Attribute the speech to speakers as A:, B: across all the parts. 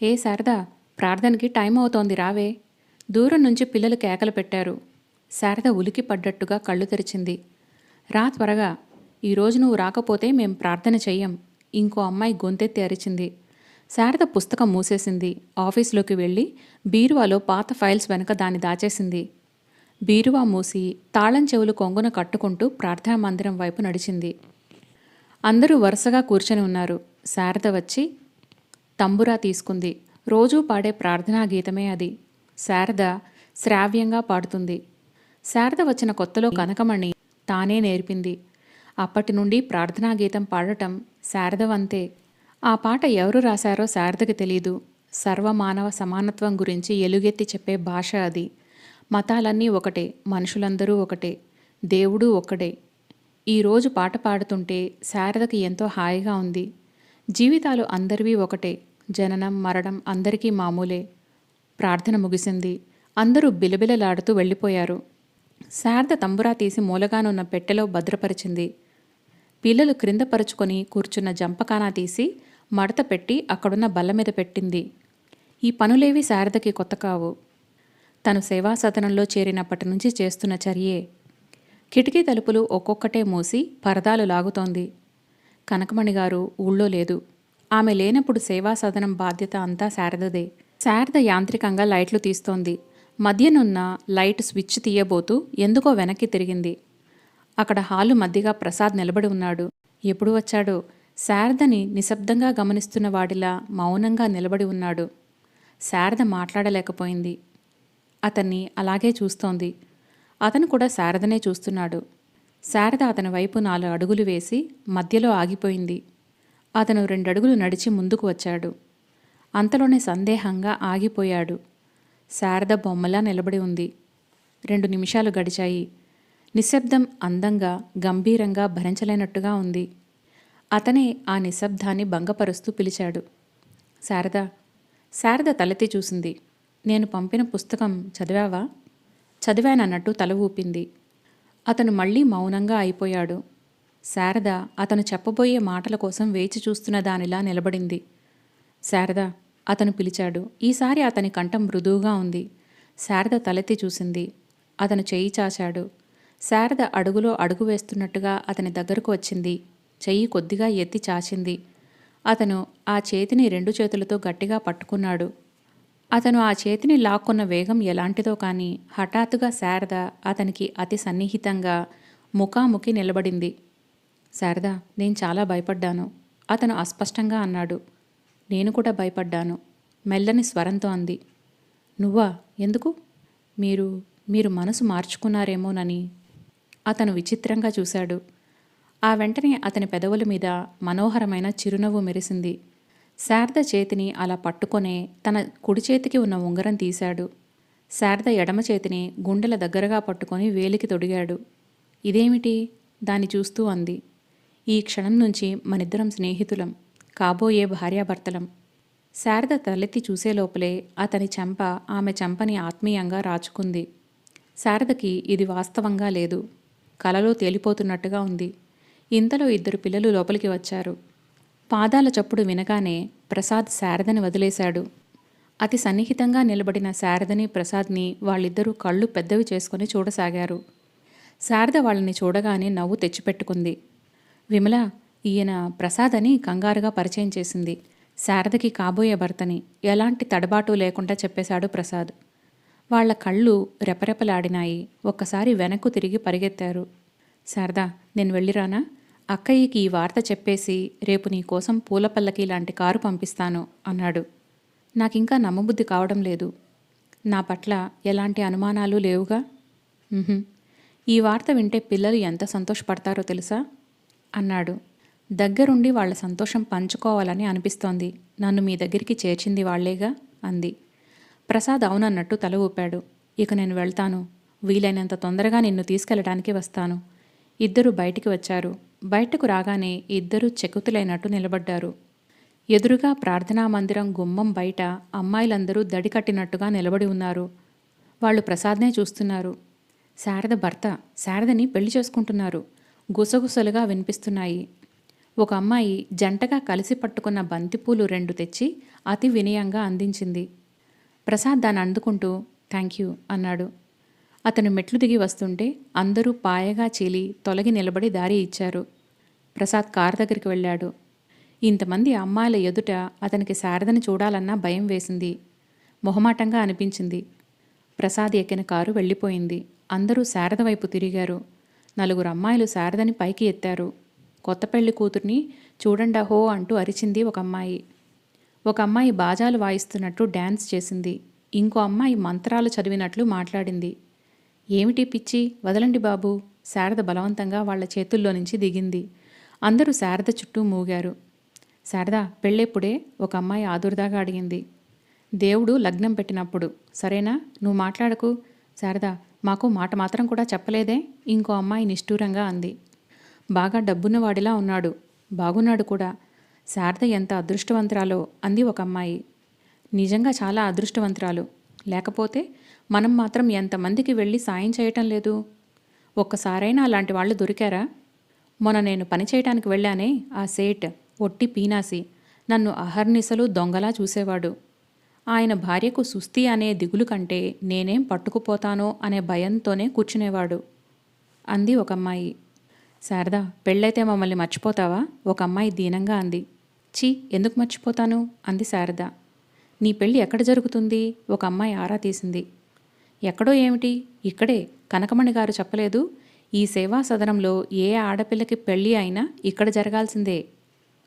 A: ఏ శారదా, ప్రార్థనకి టైం అవుతోంది రావే. దూరం నుంచి పిల్లలు కేకలు పెట్టారు. శారద ఉలికి పడ్డట్టుగా కళ్ళు తెరిచింది. రా త్వరగా, ఈరోజు నువ్వు రాకపోతే మేం ప్రార్థన చెయ్యం. ఇంకో అమ్మాయి గొంతెత్తి అరిచింది. శారద పుస్తకం మూసేసింది. ఆఫీసులోకి వెళ్ళి బీరువాలో పాత ఫైల్స్ వెనక దాన్ని దాచేసింది. బీరువా మూసి తాళం చెవులు కొంగున కట్టుకుంటూ ప్రార్థనా మందిరం వైపు నడిచింది. అందరూ వరుసగా కూర్చొని ఉన్నారు. శారద వచ్చి తంబురా తీసుకుంది. రోజూ పాడే ప్రార్థనా గీతమే అది. శారద శ్రావ్యంగా పాడుతుంది. శారద వచ్చిన కొత్తలో కనకమణి తానే నేర్పింది. అప్పటి నుండి ప్రార్థనా గీతం పాడటం శారదవంతే. ఆ పాట ఎవరు రాశారో శారదకి తెలీదు. సర్వమానవ సమానత్వం గురించి ఎలుగెత్తి చెప్పే భాష అది. మతాలన్నీ ఒకటే, మనుషులందరూ ఒకటే, దేవుడూ ఒక్కడే. ఈరోజు పాట పాడుతుంటే శారదకి ఎంతో హాయిగా ఉంది. జీవితాలు అందరివీ ఒకటే, జననం మరణం అందరికీ మామూలే. ప్రార్థన ముగిసింది. అందరూ బిలబిలలాడుతూ వెళ్ళిపోయారు. శారద తంబురా తీసి మూలగానున్న పెట్టెలో భద్రపరిచింది. పిల్లలు క్రింద పరుచుకొని కూర్చున్న జంపకానా తీసి మడత పెట్టి అక్కడున్న బల్ల మీద పెట్టింది. ఈ పనులేవి శారదకి కొత్త కావు. తను సేవా సదనంలో చేరినప్పటి నుంచి చేస్తున్న చర్యే. కిటికీ తలుపులు ఒక్కొక్కటే మూసి పరదాలు లాగుతోంది. కనకమణిగారు ఊళ్ళో లేదు. ఆమె లేనప్పుడు సేవా సదనం బాధ్యత అంతా శారదదే. శారద యాంత్రికంగా లైట్లు తీస్తోంది. మధ్యనున్న లైట్ స్విచ్ తీయబోతూ ఎందుకో వెనక్కి తిరిగింది. అక్కడ హాలు మధ్యగా ప్రసాద్ నిలబడి ఉన్నాడు. ఎప్పుడు వచ్చాడో శారదని నిశ్శబ్దంగా గమనిస్తున్న వాడిలా మౌనంగా నిలబడి ఉన్నాడు. శారద మాట్లాడలేకపోయింది. అతన్ని అలాగే చూస్తోంది. అతను కూడా శారదనే చూస్తున్నాడు. శారద అతని వైపు 4 అడుగులు వేసి మధ్యలో ఆగిపోయింది. అతను 2 అడుగులు నడిచి ముందుకు వచ్చాడు. అంతలోనే సందేహంగా ఆగిపోయాడు. శారద బొమ్మలా నిలబడి ఉంది. 2 నిమిషాలు గడిచాయి. నిశ్శబ్దం అందంగా, గంభీరంగా భరించలేనట్టుగా ఉంది. అతనే ఆ నిశ్శబ్దాన్ని భంగపరుస్తూ పిలిచాడు. శారద. శారద తలెత్తి చూసింది. నేను పంపిన పుస్తకం చదివావా? చదివానన్నట్టు తల ఊపింది. అతను మళ్ళీ మౌనంగా అయిపోయాడు. శారద అతను చెప్పబోయే మాటల కోసం వేచి చూస్తున్న దానిలా నిలబడింది. శారద, అతను పిలిచాడు. ఈసారి అతని కంఠం మృదువుగా ఉంది. శారద తలెత్తి చూసింది. అతను చెయ్యి చాచాడు. శారద అడుగులో అడుగు వేస్తున్నట్టుగా అతని దగ్గరకు వచ్చింది. చెయ్యి కొద్దిగా ఎత్తి చాచింది. అతను ఆ చేతిని 2 చేతులతో గట్టిగా పట్టుకున్నాడు. అతను ఆ చేతిని లాక్కున్న వేగం ఎలాంటిదో కానీ హఠాత్తుగా శారద అతనికి అతి సన్నిహితంగా ముఖాముఖి నిలబడింది. శారద, నేను చాలా భయపడ్డాను. అతను అస్పష్టంగా అన్నాడు. నేను కూడా భయపడ్డాను. మెల్లని స్వరంతో అంది. నువ్వా? ఎందుకు? మీరు మనసు మార్చుకున్నారేమోనని. అతను విచిత్రంగా చూశాడు. ఆ వెంటనే అతని పెదవుల మీద మనోహరమైన చిరునవ్వు మెరిసింది. శారద చేతిని అలా పట్టుకొనే తన కుడి చేతికి ఉన్న ఉంగరం తీశాడు. శారద ఎడమ చేతిని గుండెల దగ్గరగా పట్టుకొని వేలికి తొడిగాడు. ఇదేమిటి? దాన్ని చూస్తూ అంది. ఈ క్షణం నుంచి మనిద్దరం స్నేహితులం, కాబోయే భార్యాభర్తలం. శారద తలెత్తి చూసే లోపలే అతని చెంప ఆమె చెంపని ఆత్మీయంగా రాచుకుంది. శారదకి ఇది వాస్తవంగా లేదు, కలలో తేలిపోతున్నట్టుగా ఉంది. ఇంతలో 2 పిల్లలు లోపలికి వచ్చారు. పాదాల చప్పుడు వినగానే ప్రసాద్ శారదని వదిలేశాడు. అతి సన్నిహితంగా నిలబడిన శారదని, ప్రసాద్ని వాళ్ళిద్దరూ కళ్ళు పెద్దవి చేసుకుని చూడసాగారు. శారద వాళ్ళని చూడగానే నవ్వు తెచ్చిపెట్టుకుంది. విమల, ఈయన ప్రసాద్ అని కంగారుగా పరిచయం చేసింది. శారదకి కాబోయే భర్తని ఎలాంటి తడబాటు లేకుండా చెప్పేశాడు ప్రసాద్. వాళ్ల కళ్ళు రెపరెపలాడినాయి. ఒక్కసారి వెనక్కు తిరిగి పరిగెత్తారు. శారదా, నేను వెళ్ళిరానా? అక్కయ్యకి ఈ వార్త చెప్పేసి రేపు నీ కోసం పూలపల్లకి లాంటి కారు పంపిస్తాను అన్నాడు. నాకింకా నమ్మబుద్ధి కావడం లేదు. నా పట్ల ఎలాంటి అనుమానాలు లేవుగా? ఈ వార్త వింటే పిల్లలు ఎంత సంతోషపడతారో తెలుసా అన్నాడు. దగ్గరుండి వాళ్ల సంతోషం పంచుకోవాలని అనిపిస్తోంది. నన్ను మీ దగ్గరికి చేర్చింది వాళ్లేగా అంది. ప్రసాద్ అవునన్నట్టు తల ఊపాడు. ఇక నేను వెళ్తాను. వీలైనంత తొందరగా నిన్ను తీసుకెళ్లడానికి వస్తాను. 2 బయటికి వచ్చారు. బయటకు రాగానే 2 చెకుతులైనట్టు నిలబడ్డారు. ఎదురుగా ప్రార్థనా మందిరం గుమ్మం బయట అమ్మాయిలందరూ దడికట్టినట్టుగా నిలబడి ఉన్నారు. వాళ్ళు ప్రసాద్నే చూస్తున్నారు. శారద భర్త, శారదని పెళ్లి చేసుకుంటున్నారు. గుసగుసలుగా వినిపిస్తున్నాయి. ఒక అమ్మాయి జంటగా కలిసి పట్టుకున్న బంతిపూలు 2 తెచ్చి అతి వినయంగా అందించింది. ప్రసాద్ దాన్ని అందుకుంటూ థ్యాంక్ యూ అన్నాడు. అతను మెట్లు దిగి వస్తుంటే అందరూ పాయగా చీలి తొలగి నిలబడి దారి ఇచ్చారు. ప్రసాద్ కారు దగ్గరికి వెళ్ళాడు. ఇంతమంది అమ్మాయిల ఎదుట అతనికి శారదని చూడాలన్నా భయం వేసింది. మొహమాటంగా అనిపించింది. ప్రసాద్ ఎక్కిన కారు వెళ్ళిపోయింది. అందరూ శారద వైపు తిరిగారు. 4 అమ్మాయిలు శారదని పైకి ఎత్తారు. కొత్త పెళ్లి కూతుర్ని చూడండా హో అంటూ అరిచింది ఒక అమ్మాయి. ఒక అమ్మాయి బాజాలు వాయిస్తున్నట్టు డ్యాన్స్ చేసింది. ఇంకో అమ్మాయి మంత్రాలు చదివినట్లు మాట్లాడింది. ఏమిటి పిచ్చి, వదలండి బాబూ. శారద బలవంతంగా వాళ్ల చేతుల్లో నుంచి దిగింది. అందరూ శారద చుట్టూ మూగారు. శారదా, పెళ్ళెప్పుడే? ఒక అమ్మాయి ఆదుర్దాగా అడిగింది. దేవుడు లగ్నం పెట్టినప్పుడు. సరేనా, నువ్వు మాట్లాడకు. శారదా, మాకు మాట మాత్రం కూడా చెప్పలేదే? ఇంకో అమ్మాయి నిష్ఠూరంగా అంది. బాగా డబ్బున్నవాడిలా ఉన్నాడు. బాగున్నాడు కూడా. శారద ఎంత అదృష్టవంతురాలో అంది ఒక అమ్మాయి. నిజంగా చాలా అదృష్టవంతురాలు. లేకపోతే మనం మాత్రం ఎంతమందికి వెళ్ళి సాయం చేయటం లేదు. ఒక్కసారైనా అలాంటి వాళ్ళు దొరికారా? మొన్న నేను పని చేయటానికి వెళ్ళానే, ఆ సేట్ ఒట్టి పీనాసి నన్ను అహర్నిశలు దొంగలా చూసేవాడు. ఆయన భార్యకు సుస్థి అనే దిగులు కంటే నేనేం పట్టుకుపోతానో అనే భయంతోనే కూర్చునేవాడు అంది ఒక అమ్మాయి. శారదా, పెళ్ళైతే మమ్మల్ని మర్చిపోతావా? ఒక అమ్మాయి దీనంగా అంది. ఛీ, ఎందుకు మర్చిపోతాను అంది శారద. నీ పెళ్ళి ఎక్కడ జరుగుతుంది? ఒక అమ్మాయి ఆరా తీసింది. ఎక్కడో ఏమిటి, ఇక్కడే. కనకమణి గారు చెప్పలేదు? ఈ సేవా సదనంలో ఏ ఆడపిల్లకి పెళ్ళి అయినా ఇక్కడ జరగాల్సిందే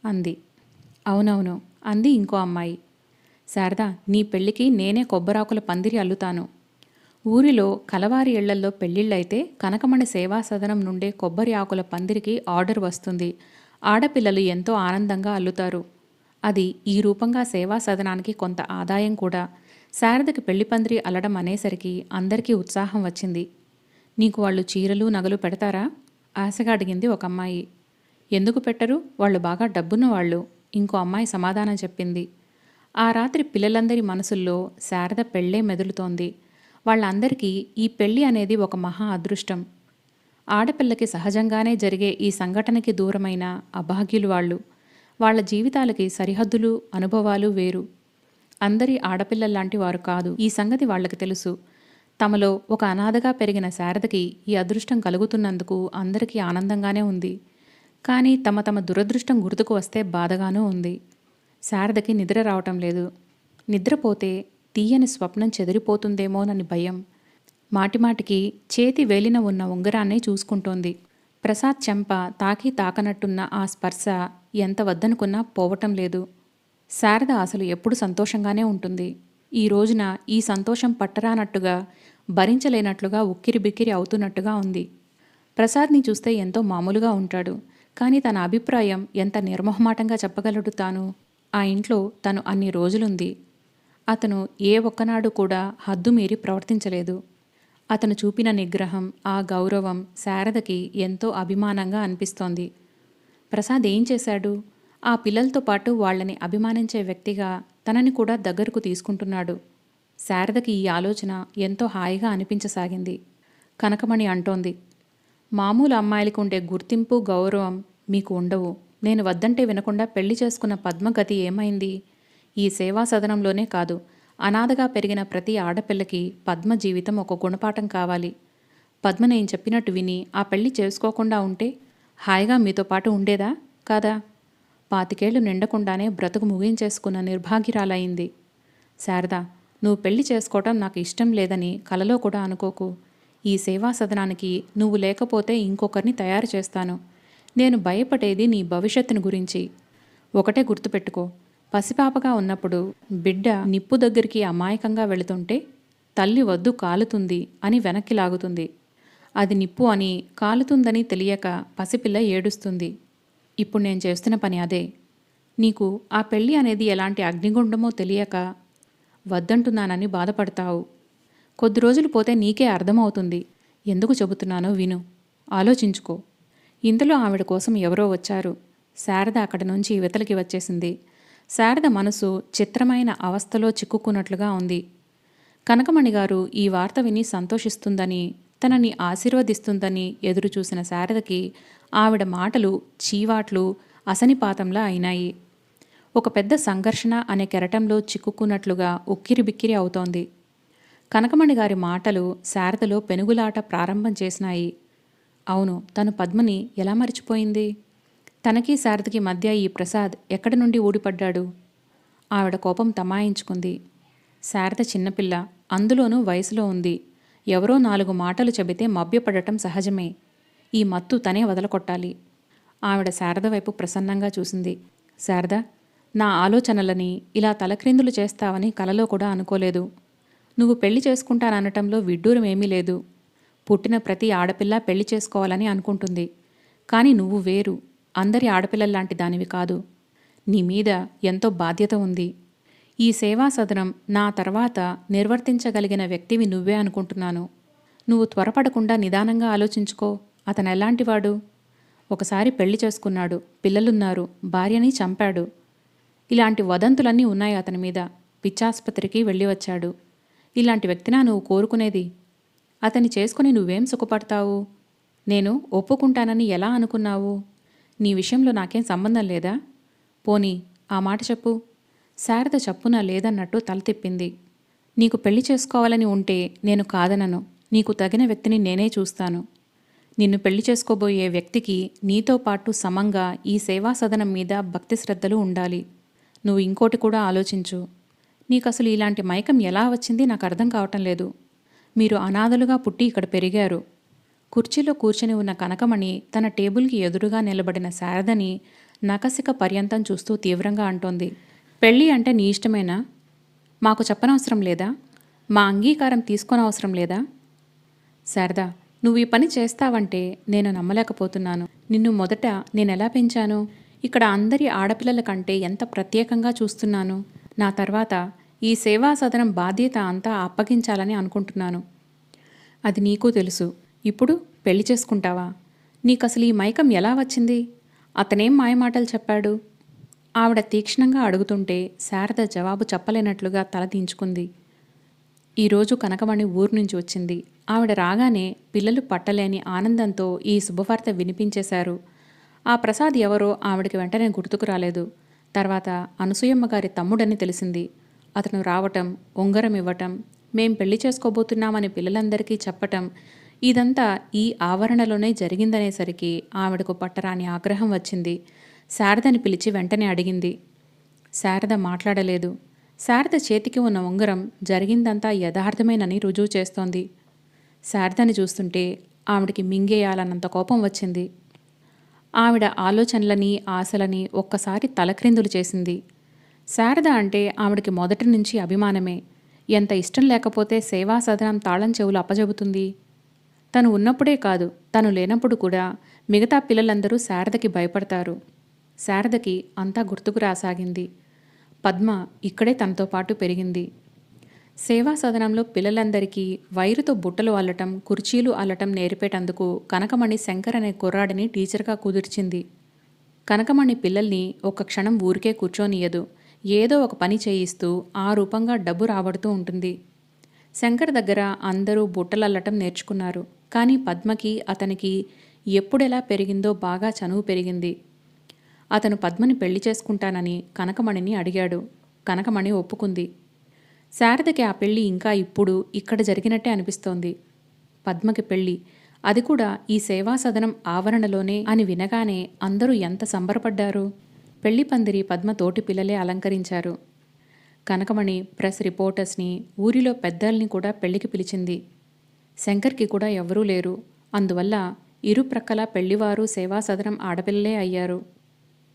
A: అంది. అవునవును అంది ఇంకో అమ్మాయి. శారదా, నీ పెళ్ళికి నేనే కొబ్బరాకుల పందిరి అల్లుతాను. ఊరిలో కలవారి ఇళ్లల్లో పెళ్ళిళ్ళైతే కనకమణి సేవా సదనం నుండే కొబ్బరి ఆకుల పందిరికి ఆర్డర్ వస్తుంది. ఆడపిల్లలు ఎంతో ఆనందంగా అల్లుతారు. అది ఈ రూపంగా సేవా సదనానికి కొంత ఆదాయం కూడా. శారదకి పెళ్లి పందిరి అల్లడం అనేసరికి అందరికీ ఉత్సాహం వచ్చింది. నీకు వాళ్ళు చీరలు నగలు పెడతారా? ఆశగా అడిగింది ఒక అమ్మాయి. ఎందుకు పెట్టరు? వాళ్ళు బాగా డబ్బున్న వాళ్ళు, ఇంకో అమ్మాయి సమాధానం చెప్పింది. ఆ రాత్రి పిల్లలందరి మనసుల్లో శారద పెళ్ళే మెదులుతోంది. వాళ్ళందరికీ ఈ పెళ్ళి అనేది ఒక మహా అదృష్టం. ఆడపిల్లకి సహజంగానే జరిగే ఈ సంఘటనకి దూరమైన అభాగ్యులు వాళ్ళు. వాళ్ళ జీవితాలకి సరిహద్దులు, అనుభవాలు వేరు. అందరి ఆడపిల్లల్లాంటి వారు కాదు. ఈ సంగతి వాళ్లకి తెలుసు. తమలో ఒక అనాథగా పెరిగిన శారదకి ఈ అదృష్టం కలుగుతున్నందుకు అందరికీ ఆనందంగానే ఉంది. కానీ తమ తమ దురదృష్టం గుర్తుకు వస్తే బాధగానూ ఉంది. శారదకి నిద్ర రావటం లేదు. నిద్రపోతే తీయని స్వప్నం చెదిరిపోతుందేమోనని భయం. మాటిమాటికి చేతి వేలిన ఉన్న ఉంగరాన్నే చూసుకుంటోంది. ప్రసాద్ చెంప తాకి తాకనట్టున్న ఆ స్పర్శ ఎంత వద్దనుకున్నా పోవటం లేదు. శారద అసలు ఎప్పుడు సంతోషంగానే ఉంటుంది. ఈ రోజున ఈ సంతోషం పట్టరానట్టుగా, భరించలేనట్లుగా ఉక్కిరిబిక్కిరి అవుతున్నట్టుగా ఉంది. ప్రసాద్ని చూస్తే ఎంతో మామూలుగా ఉంటాడు. కానీ తన అభిప్రాయం ఎంత నిర్మోహమాటంగా చెప్పగలడు తాను? ఆ ఇంట్లో తను అన్ని రోజులుంది. అతను ఏ ఒక్కనాడు కూడా హద్దుమీరి ప్రవర్తించలేదు. అతను చూపిన నిగ్రహం, ఆ గౌరవం శారదకి ఎంతో అభిమానంగా అనిపిస్తోంది. ప్రసాద్ ఏం చేశాడు? ఆ పిల్లలతో పాటు వాళ్ళని అభిమానించే వ్యక్తిగా తనని కూడా దగ్గరకు తీసుకుంటున్నాడు. శారదకి ఈ ఆలోచన ఎంతో హాయిగా అనిపించసాగింది. కనకమణి అంటోంది, మామూలు అమ్మాయిలకు ఉండే గుర్తింపు, గౌరవం మీకు ఉండవు. నేను వద్దంటే వినకుండా పెళ్లి చేసుకున్న పద్మగతి ఏమైంది? ఈ సేవా సదనంలోనే కాదు, అనాథగా పెరిగిన ప్రతి ఆడపిల్లకి పద్మ జీవితం ఒక గుణపాఠం కావాలి. పద్మ నేను చెప్పినట్టు విని ఆ పెళ్లి చేసుకోకుండా ఉంటే హాయిగా మీతో పాటు ఉండేదా కాదా? 25 నిండకుండానే బ్రతుకు ముగించేసుకున్న నిర్భాగ్యురాలయ్యింది. శారదా, నువ్వు పెళ్లి చేసుకోవటం నాకు ఇష్టం లేదని కలలో కూడా అనుకోకు. ఈ సేవా సదనానికి నువ్వు లేకపోతే ఇంకొకరిని తయారు చేస్తాను. నేను భయపడేది నీ భవిష్యత్తుని గురించి. ఒకటే గుర్తుపెట్టుకో, పసిపాపగా ఉన్నప్పుడు బిడ్డ నిప్పు దగ్గరికి అమాయకంగా వెళుతుంటే తల్లి వద్దు కాలుతుంది అని వెనక్కి లాగుతుంది. అది నిప్పు అని, కాలుతుందని తెలియక పసిపిల్ల ఏడుస్తుంది. ఇప్పుడు నేను చేస్తున్న పని అదే. నీకు ఆ పెళ్ళి అనేది ఎలాంటి అగ్నిగుండమో తెలియక వద్దంటున్నానని బాధపడతావు. కొద్ది రోజులు పోతే నీకే అర్థమవుతుంది. ఎందుకు చెబుతున్నానో విను, ఆలోచించుకో. ఇంతలో ఆవిడ కోసం ఎవరో వచ్చారు. శారద అక్కడి నుంచి ఇవతలికి వచ్చేసింది. శారద మనసు చిత్రమైన అవస్థలో చిక్కుకున్నట్లుగా ఉంది. కనకమణి గారు ఈ వార్త విని సంతోషిస్తుందని, తనని ఆశీర్వదిస్తుందని ఎదురుచూసిన శారదకి ఆవిడ మాటలు, చీవాట్లు, అసనిపాతంలా అయినాయి. ఒక పెద్ద సంఘర్షణ అనే కెరటంలో చిక్కుకున్నట్లుగా ఉక్కిరిబిక్కిరి అవుతోంది. కనకమణి గారి మాటలు శారదలో పెనుగులాట ప్రారంభం చేసినాయి. అవును, తను పద్మని ఎలా మరిచిపోయింది? తనకి శారదకి మధ్య ఈ ప్రసాద్ ఎక్కడి నుండి ఊడిపడ్డాడు? ఆవిడ కోపం తమాయించుకుంది. శారద చిన్నపిల్ల, అందులోనూ వయసులో ఉంది. ఎవరో 4 మాటలు చెబితే మభ్యపడటం సహజమే. ఈ మత్తు తనే వదలకొట్టాలి. ఆవిడ శారద వైపు ప్రసన్నంగా చూసింది. శారద, నా ఆలోచనలని ఇలా తలక్రిందులు చేస్తావని కలలో కూడా అనుకోలేదు. నువ్వు పెళ్లి చేసుకుంటాననటంలో విడ్డూరమేమీ లేదు. పుట్టిన ప్రతి ఆడపిల్ల పెళ్లి చేసుకోవాలని అనుకుంటుంది. కానీ నువ్వు వేరు. అందరి ఆడపిల్లల్లాంటి దానివి కాదు. నీ మీద ఎంతో బాధ్యత ఉంది. ఈ సేవా సదనం నా తర్వాత నిర్వర్తించగలిగిన వ్యక్తివి నువ్వే అనుకుంటున్నాను. నువ్వు త్వరపడకుండా నిదానంగా ఆలోచించుకో. అతనెలాంటివాడు? ఒకసారి పెళ్లి చేసుకున్నాడు, పిల్లలున్నారు, భార్యని చంపాడు. ఇలాంటి వదంతులన్నీ ఉన్నాయి అతని మీద. పిచ్చాసుపత్రికి వెళ్ళి వచ్చాడు. ఇలాంటి వ్యక్తినా నువ్వు కోరుకునేది? అతన్ని చేసుకుని నువ్వేం సుఖపడతావు? నేను ఒప్పుకుంటానని ఎలా అనుకున్నావు? నీ విషయంలో నాకేం సంబంధం లేదా? పోనీ ఆ మాట చెప్పు. శారద చప్పున లేదన్నట్టు తల తిప్పింది. నీకు పెళ్లి చేసుకోవాలని ఉంటే నేను కాదనను. నీకు తగిన వ్యక్తిని నేనే చూస్తాను. నిన్ను పెళ్లి చేసుకోబోయే వ్యక్తికి నీతో పాటు సమంగా ఈ సేవా సదనం మీద భక్తి శ్రద్ధలు ఉండాలి. నువ్వు ఇంకోటి కూడా ఆలోచించు. నీకసలు ఇలాంటి మైకం ఎలా వచ్చింది నాకు అర్థం కావటం లేదు. మీరు అనాథలుగా పుట్టి ఇక్కడ పెరిగారు. కుర్చీలో కూర్చుని ఉన్న కనకమణి తన టేబుల్కి ఎదురుగా నిలబడిన శారదని నకసిక పర్యంతం చూస్తూ తీవ్రంగా అంటోంది. పెళ్ళి అంటే నీ ఇష్టమేనా? మాకు చెప్పనవసరం లేదా? మా అంగీకారం తీసుకోనవసరం లేదా? శారదా, నువ్వు ఈ పని చేస్తావంటే నేను నమ్మలేకపోతున్నాను. నిన్ను మొదట నేనెలా పెంచాను? ఇక్కడ అందరి ఆడపిల్లల కంటే ఎంత ప్రత్యేకంగా చూస్తున్నాను. నా తర్వాత ఈ సేవా సదనం బాధ్యత అంతా అప్పగించాలని అనుకుంటున్నాను. అది నీకు తెలుసు. ఇప్పుడు పెళ్లి చేసుకుంటావా? నీకసలు ఈ మైకం ఎలా వచ్చింది? అతనేం మాయమాటలు చెప్పాడు? ఆవిడ తీక్షణంగా అడుగుతుంటే శారద జవాబు చెప్పలేనట్లుగా తల దించుకుంది. ఈరోజు కనకమణి ఊరు నుంచి వచ్చింది. ఆవిడ రాగానే పిల్లలు పట్టలేని ఆనందంతో ఈ శుభవార్త వినిపించేశారు. ఆ ప్రసాద్ ఎవరో ఆవిడకి వెంటనే గుర్తుకు రాలేదు. తర్వాత అనసూయమ్మ గారి తమ్ముడని తెలిసింది. అతను రావటం, ఉంగరం ఇవ్వటం, మేం పెళ్లి చేసుకోబోతున్నామని పిల్లలందరికీ చెప్పటం, ఇదంతా ఈ ఆవరణలోనే జరిగిందనేసరికి ఆవిడకు పట్టరాని ఆగ్రహం వచ్చింది. శారదని పిలిచి వెంటనే అడిగింది. శారద మాట్లాడలేదు. శారద చేతికి ఉన్న ఉంగరం జరిగిందంతా యథార్థమేనని రుజువు చేస్తోంది. శారదని చూస్తుంటే ఆవిడికి మింగేయాలన్నంత కోపం వచ్చింది. ఆవిడ ఆలోచనలని, ఆశలని ఒక్కసారి తలక్రిందులు చేసింది. శారద అంటే ఆవిడికి మొదటి నుంచి అభిమానమే. ఎంత ఇష్టం లేకపోతే సేవా సదనం తాళం చెవులు అప్పజెబుతుంది? తను ఉన్నప్పుడే కాదు, తను లేనప్పుడు కూడా మిగతా పిల్లలందరూ శారదకి భయపడతారు. శారదకి అంతా గుర్తుకు రాసాగింది. పద్మ ఇక్కడే తనతో పాటు పెరిగింది. సేవా సదనంలో పిల్లలందరికీ వైరుతో బుట్టలు అల్లటం, కుర్చీలు అల్లటం నేర్పేటందుకు కనకమణి శంకర్ అనే కుర్రాడిని టీచర్గా కుదిర్చింది. కనకమణి పిల్లల్ని ఒక్క క్షణం ఊరికే కూర్చోనియదు. ఏదో ఒక పని చేయిస్తూ ఆ రూపంగా డబ్బు రాబడుతూ ఉంటుంది. శంకర్ దగ్గర అందరూ బుట్టలల్లటం నేర్చుకున్నారు. కానీ పద్మకి, అతనికి ఎప్పుడెలా పెరిగిందో బాగా చనువు పెరిగింది. అతను పద్మని పెళ్లి చేసుకుంటానని కనకమణిని అడిగాడు. కనకమణి ఒప్పుకుంది. శారదకి ఆ పెళ్లి ఇంకా ఇప్పుడు ఇక్కడ జరిగినట్టే అనిపిస్తోంది. పద్మకి పెళ్లి, అది కూడా ఈ సేవా సదనం ఆవరణలోనే అని వినగానే అందరూ ఎంత సంబరపడ్డారు. పెళ్లి పందిరి పద్మ తోటి పిల్లలే అలంకరించారు. కనకమణి ప్రెస్ రిపోర్టర్స్ని, ఊరిలో పెద్దల్ని కూడా పెళ్లికి పిలిచింది. శంకర్కి కూడా ఎవ్వరూ లేరు. అందువల్ల ఇరుప్రక్కల పెళ్లివారు సేవా సదనం ఆడపిల్లలే అయ్యారు.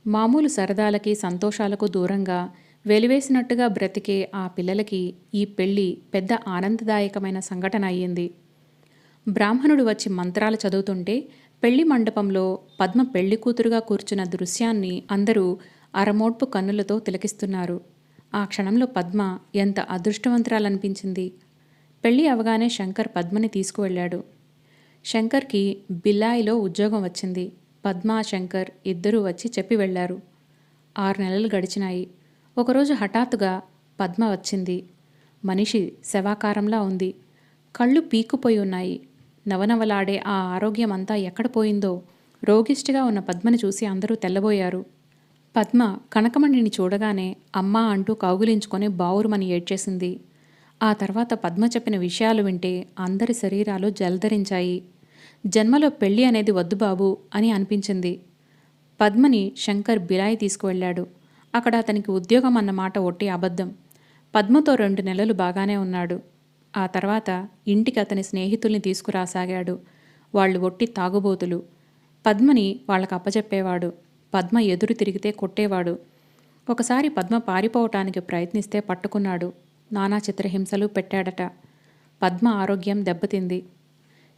A: మామూలు సరదాలకి, సంతోషాలకు దూరంగా వెలివేసినట్టుగా బ్రతికే ఆ పిల్లలకి ఈ పెళ్లి పెద్ద ఆనందదాయకమైన సంఘటన అయ్యింది. బ్రాహ్మణుడు వచ్చి మంత్రాలు చదువుతుంటే పెళ్లి మండపంలో పద్మ పెళ్లి కూతురుగా కూర్చున్న దృశ్యాన్ని అందరూ అరమోడ్పు కన్నులతో తిలకిస్తున్నారు. ఆ క్షణంలో పద్మ ఎంత అదృష్టవంతురాలనిపించింది. పెళ్లి అవగానే శంకర్ పద్మని తీసుకువెళ్ళాడు. శంకర్కి బిల్లాయిలో ఉద్యోగం వచ్చింది. పద్మ, శంకర్ ఇద్దరూ వచ్చి చెప్పి వెళ్లారు. 6 నెలలు గడిచినాయి. ఒకరోజు హఠాత్తుగా పద్మ వచ్చింది. మనిషి శవాకారంలా ఉంది. కళ్ళు పీక్కుపోయి ఉన్నాయి. నవనవలాడే ఆ ఆరోగ్యమంతా ఎక్కడ పోయిందో. రోగిష్టిగా ఉన్న పద్మని చూసి అందరూ తెల్లబోయారు. పద్మ కనకమణిని చూడగానే అమ్మా అంటూ కౌగిలించుకొని బావురుమని ఏడ్చేసింది. ఆ తర్వాత పద్మ చెప్పిన విషయాలు వింటే అందరి శరీరాలు జలధరించాయి. జన్మలో పెళ్ళి అనేది వద్దు బాబు అని అనిపించింది. పద్మని శంకర్ బిలాయి తీసుకువెళ్ళాడు. అక్కడ అతనికి ఉద్యోగం అన్నమాట ఒట్టి అబద్ధం. పద్మతో 2 నెలలు బాగానే ఉన్నాడు. ఆ తర్వాత ఇంటికి అతని స్నేహితుల్ని తీసుకురాసాగాడు. వాళ్ళు ఒట్టి తాగుబోతులు. పద్మని వాళ్ళకు అప్పచెప్పేవాడు. పద్మ ఎదురు తిరిగితే కొట్టేవాడు. ఒకసారి పద్మ పారిపోవటానికి ప్రయత్నిస్తే పట్టుకున్నాడు. నానా చిత్రహింసలు పెట్టాడట. పద్మ ఆరోగ్యం దెబ్బతింది.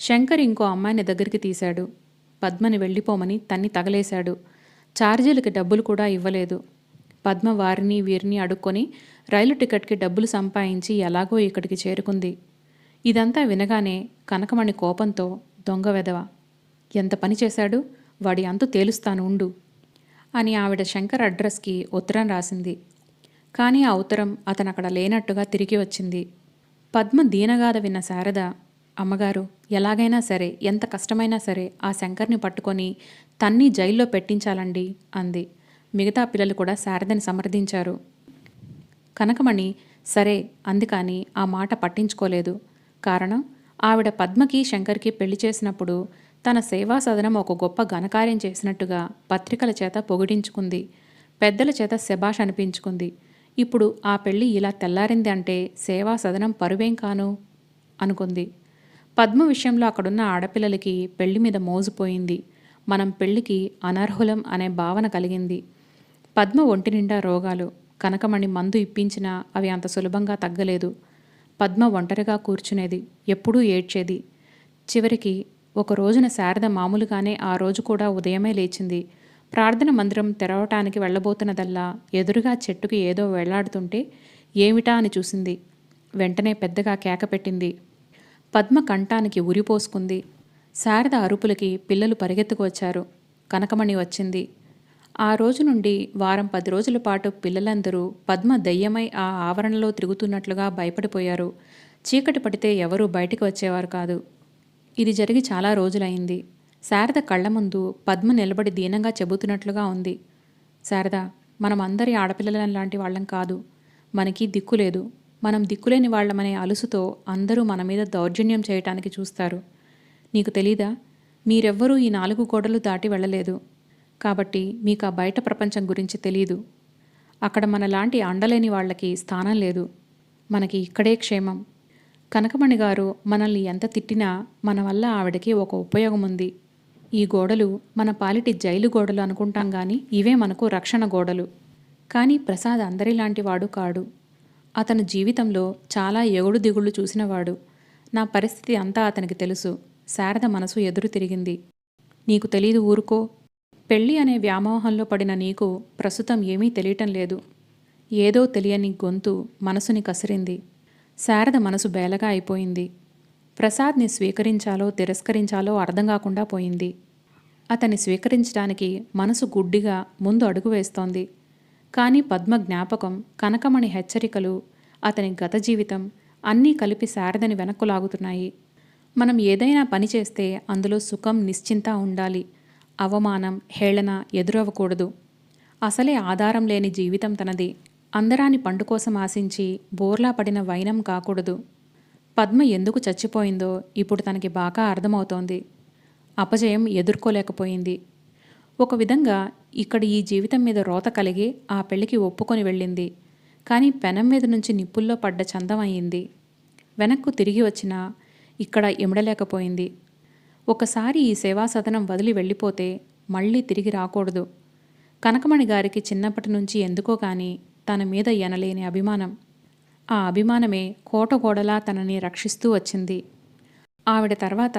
A: శంకర్ ఇంకో అమ్మాయిని దగ్గరికి తీశాడు. పద్మని వెళ్ళిపోమని తన్ని తగలేశాడు. ఛార్జీలకి డబ్బులు కూడా ఇవ్వలేదు. పద్మ వారిని వీరిని అడుక్కొని రైలు టికెట్కి డబ్బులు సంపాదించి ఎలాగో ఇక్కడికి చేరుకుంది. ఇదంతా వినగానే కనకమణి కోపంతో దొంగ వెధవ, ఎంత పని చేశాడు, వాడి అంతు తేలుస్తాను ఉండు అని ఆవిడ శంకర్ అడ్రస్కి ఉత్తరం రాసింది. కానీ ఆ ఉత్తరం అతనక్కడ లేనట్టుగా తిరిగి వచ్చింది. పద్మ దీనగాథ విన్న శారద, అమ్మగారు ఎలాగైనా సరే, ఎంత కష్టమైనా సరే ఆ శంకర్ని పట్టుకొని తన్ని జైల్లో పెట్టించాలండి అంది. మిగతా పిల్లలు కూడా శారదని సమర్థించారు. కనకమణి సరే అంది, కానీ ఆ మాట పట్టించుకోలేదు. కారణం, ఆవిడ పద్మకి శంకర్కి పెళ్లి చేసినప్పుడు తన సేవా సదనం ఒక గొప్ప ఘనకార్యం చేసినట్టుగా పత్రికల చేత పొగిడించుకుంది. పెద్దల చేత శభాష్ అనిపించుకుంది. ఇప్పుడు ఆ పెళ్లి ఇలా తెల్లారింది అంటే సేవా సదనం పరువేం కాను అనుకుంది. పద్మ విషయంలో అక్కడున్న ఆడపిల్లలకి పెళ్లి మీద మోజుపోయింది. మనం పెళ్లికి అనర్హులం అనే భావన కలిగింది. పద్మ ఒంటి నిండా రోగాలు. కనకమణి మందు ఇప్పించినా అవి అంత సులభంగా తగ్గలేదు. పద్మ ఒంటరిగా కూర్చునేది, ఎప్పుడూ ఏడ్చేది. చివరికి ఒక రోజున శారద మామూలుగానే ఆ రోజు కూడా ఉదయమే లేచింది. ప్రార్థన మందిరం తెరవటానికి వెళ్ళబోతున్నదల్లా ఎదురుగా చెట్టుకి ఏదో వెళ్లాడుతుంటే ఏమిటా అని చూసింది. వెంటనే పెద్దగా కేక పెట్టింది. పద్మ కంఠానికి ఉరిపోసుకుంది. శారద అరుపులకి పిల్లలు పరిగెత్తుకు వచ్చారు. కనకమణి వచ్చింది. ఆ రోజు నుండి వారం 10 రోజుల పాటు పిల్లలందరూ పద్మ దయ్యమై ఆ ఆవరణలో తిరుగుతున్నట్లుగా భయపడిపోయారు. చీకటి పడితే ఎవరూ బయటికి వచ్చేవారు కాదు. ఇది జరిగి చాలా రోజులైంది. శారద కళ్ల ముందు పద్మ నిలబడి దీనంగా చెబుతున్నట్లుగా ఉంది. శారద, మనం అందరి ఆడపిల్లలంలాంటి వాళ్ళం కాదు. మనకి దిక్కులేదు. మనం దిక్కులేని వాళ్లమనే అలుసుతో అందరూ మన మీద దౌర్జన్యం చేయటానికి చూస్తారు. నీకు తెలీదా? మీరెవ్వరూ ఈ 4 గోడలు దాటి వెళ్ళలేదు. కాబట్టి మీకు ఆ బయట ప్రపంచం గురించి తెలీదు. అక్కడ మనలాంటి అండలేని వాళ్ళకి స్థానం లేదు. మనకి ఇక్కడే క్షేమం. కనకమణి గారు మనల్ని ఎంత తిట్టినా మన వల్ల ఆవిడకి ఒక ఉపయోగం ఉంది. ఈ గోడలు మన పాలిటి జైలు గోడలు అనుకుంటాం కానీ ఇవే మనకు రక్షణ గోడలు. కానీ ప్రసాద్ అందరిలాంటి వాడు కాడు. అతను జీవితంలో చాలా ఎగుడు దిగుళ్ళు చూసినవాడు. నా పరిస్థితి అంతా అతనికి తెలుసు. శారద మనసు ఎదురు తిరిగింది. నీకు తెలీదు, ఊరుకో. పెళ్ళి అనే వ్యామోహంలో పడిన నీకు ప్రస్తుతం ఏమీ తెలియటం లేదు. ఏదో తెలియని గొంతు మనసుని కసిరింది. శారద మనసు బేలగా అయిపోయింది. ప్రసాద్ని స్వీకరించాలో తిరస్కరించాలో అర్థం కాకుండా పోయింది. అతన్ని స్వీకరించడానికి మనసు గుడ్డిగా ముందు అడుగు వేస్తోంది. కానీ పద్మ జ్ఞాపకం, కనకమణి హెచ్చరికలు, అతని గత జీవితం అన్నీ కలిపి శారదని వెనక్కు లాగుతున్నాయి. మనం ఏదైనా పని చేస్తే అందులో సుఖం, నిశ్చింత ఉండాలి. అవమానం, హేళన ఎదురవ్వకూడదు. అసలే ఆధారం లేని జీవితం తనది. అందరాని పండు కోసం ఆశించి బోర్లా పడిన వైనం కాకూడదు. పద్మ ఎందుకు చచ్చిపోయిందో ఇప్పుడు తనకి బాగా అర్థమవుతోంది. అపజయం ఎదుర్కోలేకపోయింది. ఒక విధంగా ఇక్కడ ఈ జీవితం మీద రోత కలిగి ఆ పెళ్లికి ఒప్పుకొని వెళ్ళింది. కానీ పెనం మీద నుంచి నిప్పుల్లో పడ్డ చందం అయింది. వెనక్కు తిరిగి వచ్చినా ఇక్కడ ఇమడలేకపోయింది. ఒకసారి ఈ సేవా సదనం వదిలి వెళ్ళిపోతే మళ్ళీ తిరిగి రాకూడదు. కనకమణి గారికి చిన్నప్పటి నుంచి ఎందుకో కానీ తన మీద ఎనలేని అభిమానం. ఆ అభిమానమే కోటగోడలా తనని రక్షిస్తూ వచ్చింది. ఆవిడ తర్వాత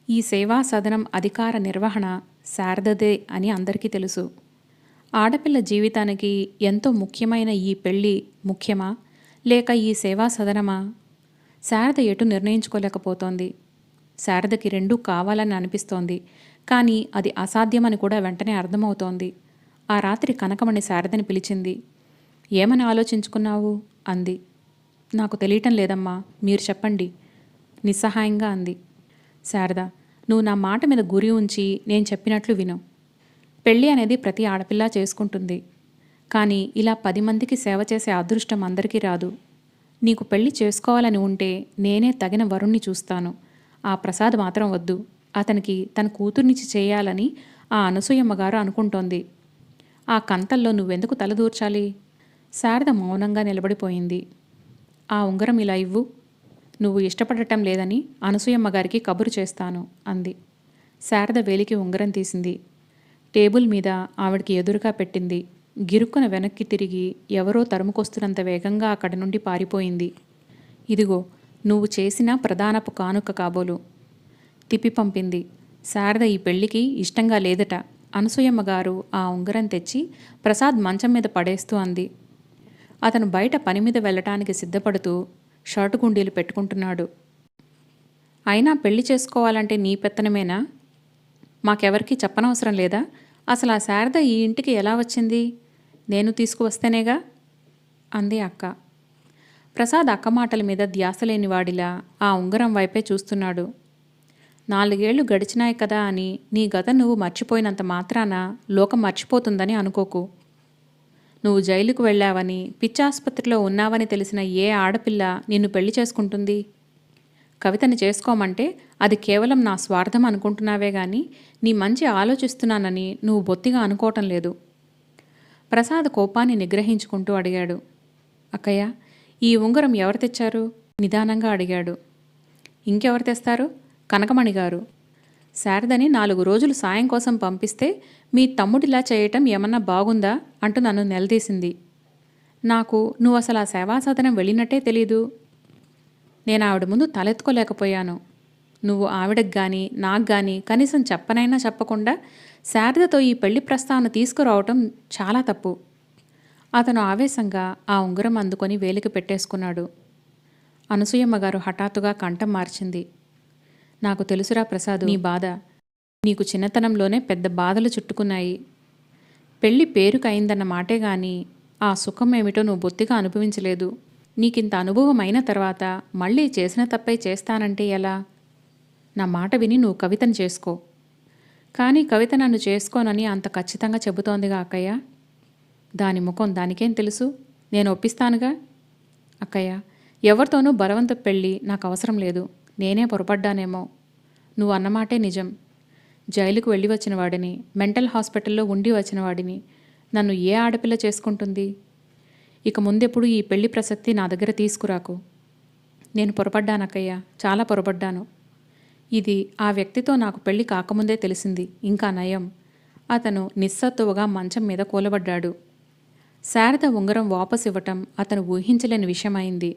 A: ఈ సేవా సదనం అధికార నిర్వహణ శారదదే అని అందరికీ తెలుసు. ఆడపిల్ల జీవితానికి ఎంతో ముఖ్యమైన ఈ పెళ్ళి ముఖ్యమా, లేక ఈ సేవా సదనమా? శారద ఎటు నిర్ణయించుకోలేకపోతోంది. శారదకి రెండూ కావాలని అనిపిస్తోంది. కానీ అది అసాధ్యమని కూడా వెంటనే అర్థమవుతోంది. ఆ రాత్రి కనకమణి శారదని పిలిచింది. ఏమని ఆలోచించుకున్నావు అంది. నాకు తెలియటం లేదమ్మా, మీరు చెప్పండి నిస్సహాయంగా అంది. శారద, నువ్వు నా మాట మీద గురి ఉంచి నేను చెప్పినట్లు విను. పెళ్ళి అనేది ప్రతి ఆడపిల్ల చేసుకుంటుంది. కానీ ఇలా 10 మందికి సేవ చేసే అదృష్టం అందరికీ రాదు. నీకు పెళ్లి చేసుకోవాలని ఉంటే నేనే తగిన వరుణ్ణి చూస్తాను. ఆ ప్రసాద్ మాత్రం వద్దు. అతనికి తన కూతుర్నిచ్చి చేయాలని ఆ అనసూయమ్మగారు అనుకుంటోంది. ఆ కంతల్లో నువ్వెందుకు తలదూర్చాలి? శారద మౌనంగా నిలబడిపోయింది. ఆ ఉంగరం ఇలా ఇవ్వు. నువ్వు ఇష్టపడటం లేదని అనసూయమ్మగారికి కబురు చేస్తాను అంది. శారద వేలికి ఉంగరం తీసింది. టేబుల్ మీద ఆవిడికి ఎదురుగా పెట్టింది. గిరుక్కున వెనక్కి తిరిగి ఎవరో తరుముకొస్తున్నంత వేగంగా అక్కడి నుండి పారిపోయింది. ఇదిగో నువ్వు చేసిన ప్రధానపు కానుక కాబోలు తిప్పి పంపింది. శారద ఈ పెళ్లికి ఇష్టంగా లేదట. అనసూయమ్మగారు ఆ ఉంగరం తెచ్చి ప్రసాద్ మంచం మీద పడేస్తూ అంది. అతను బయట పని మీద వెళ్ళటానికి సిద్ధపడుతూ షర్టు గుండీలు పెట్టుకుంటున్నాడు. అయినా పెళ్లి చేసుకోవాలంటే నీ పెత్తనమేనా? మాకెవరికీ చెప్పనవసరం లేదా? అసలు ఆ శారద ఈ ఇంటికి ఎలా వచ్చింది? నేను తీసుకువస్తేనేగా అంది అక్క. ప్రసాద్ అక్క మాటల మీద ధ్యాస లేనివాడిలా ఆ ఉంగరం వైపే చూస్తున్నాడు. 4 ఏళ్లు గడిచినాయి కదా అని నీ గతం నువ్వు మర్చిపోయినంత మాత్రాన లోకం మర్చిపోతుందని అనుకోకు. నువ్వు జైలుకు వెళ్ళావని, పిచ్చాసుపత్రిలో ఉన్నావని తెలిసిన ఏ ఆడపిల్ల నిన్ను పెళ్లి చేసుకుంటుంది? కవితని చేసుకోమంటే అది కేవలం నా స్వార్థం అనుకుంటున్నావే గాని నీ మంచి ఆలోచిస్తున్నానని నువ్వు బొత్తిగా అనుకోవటం లేదు. ప్రసాద్ కోపాన్ని నిగ్రహించుకుంటూ అడిగాడు. అక్కయ్య, ఈ ఉంగరం ఎవరు తెచ్చారు? నిదానంగా అడిగాడు. ఇంకెవరు తెస్తారు? కనకమణి గారు. శారదని 4 రోజులు సాయం కోసం పంపిస్తే మీ తమ్ముడిలా చేయటం ఏమన్నా బాగుందా అంటూ నన్ను నిలదీసింది. నాకు నువ్వు అసలు ఆ సేవాసదనం వెళ్ళినట్టే తెలీదు. నేను ఆవిడ ముందు తలెత్తుకోలేకపోయాను. నువ్వు ఆవిడకి గాని నాకు గాని కనీసం చెప్పనైనా చెప్పకుండా శారదతో ఈ పెళ్లి ప్రస్తావన తీసుకురావటం చాలా తప్పు. అతను ఆవేశంగా ఆ ఉంగరం అందుకొని వేలికి పెట్టేసుకున్నాడు. అనసూయమ్మగారు హఠాత్తుగా కంఠం మార్చింది. నాకు తెలుసురా ప్రసాదు, నీ బాధ. నీకు చిన్నతనంలోనే పెద్ద బాధలు చుట్టుకున్నాయి. పెళ్లి పేరుకయిందన్న మాటే గాని ఆ సుఖం ఏమిటో నువ్వు బొత్తిగా అనుభవించలేదు. నీకింత అనుభవం అయిన తర్వాత మళ్ళీ చేసిన తప్పై చేస్తానంటే ఎలా? నా మాట విని నువ్వు కవితను చేసుకో. కానీ కవిత నన్ను చేసుకోనని అంత ఖచ్చితంగా చెబుతోందిగా అక్కయ్య. దాని ముఖం దానికేం తెలుసు? నేను ఒప్పిస్తానుగా. అక్కయ్య, ఎవరితోనూ బలవంత పెళ్ళి నాకు అవసరం లేదు. నేనే పొరపడ్డానేమో. నువ్వు అన్నమాటే నిజం. జైలుకు వెళ్ళి వచ్చిన వాడిని, మెంటల్ హాస్పిటల్లో ఉండి వచ్చిన వాడిని నన్ను ఏ ఆడపిల్ల చేసుకుంటుంది? ఇక ముందెప్పుడు ఈ పెళ్లి ప్రసక్తి నా దగ్గర తీసుకురాకు. నేను పొరపడ్డానక్కయ్య, చాలా పొరపడ్డాను. ఇది ఆ వ్యక్తితో నాకు పెళ్లి కాకముందే తెలిసింది. ఇంకా నయం. అతను నిస్సత్తువగా మంచం మీద కూలబడ్డాడు. శారద ఉంగరం వాపసు ఇవ్వటం అతను ఊహించలేని విషయమైంది.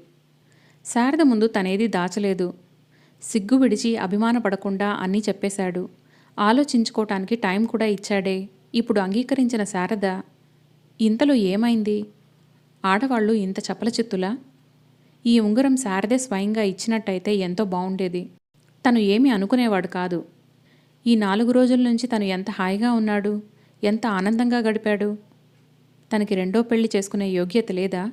A: శారద ముందు తనేదీ దాచలేదు. సిగ్గు విడిచి అభిమానపడకుండా అన్నీ చెప్పేశాడు. ఆలోచించుకోవటానికి టైం కూడా ఇచ్చాడే. ఇప్పుడు అంగీకరించిన శారద ఇంతలో ఏమైంది? ఆడవాళ్ళు ఇంత చపలచిత్తులా? ఈ ఉంగరం శారదే స్వయంగా ఇచ్చినట్టయితే ఎంతో బావుండేది. తను ఏమీ అనుకునేవాడు కాదు. ఈ 4 రోజుల నుంచి తను ఎంత హాయిగా ఉన్నాడు, ఎంత ఆనందంగా గడిపాడు. తనకి రెండో పెళ్లి చేసుకునే యోగ్యత లేదా?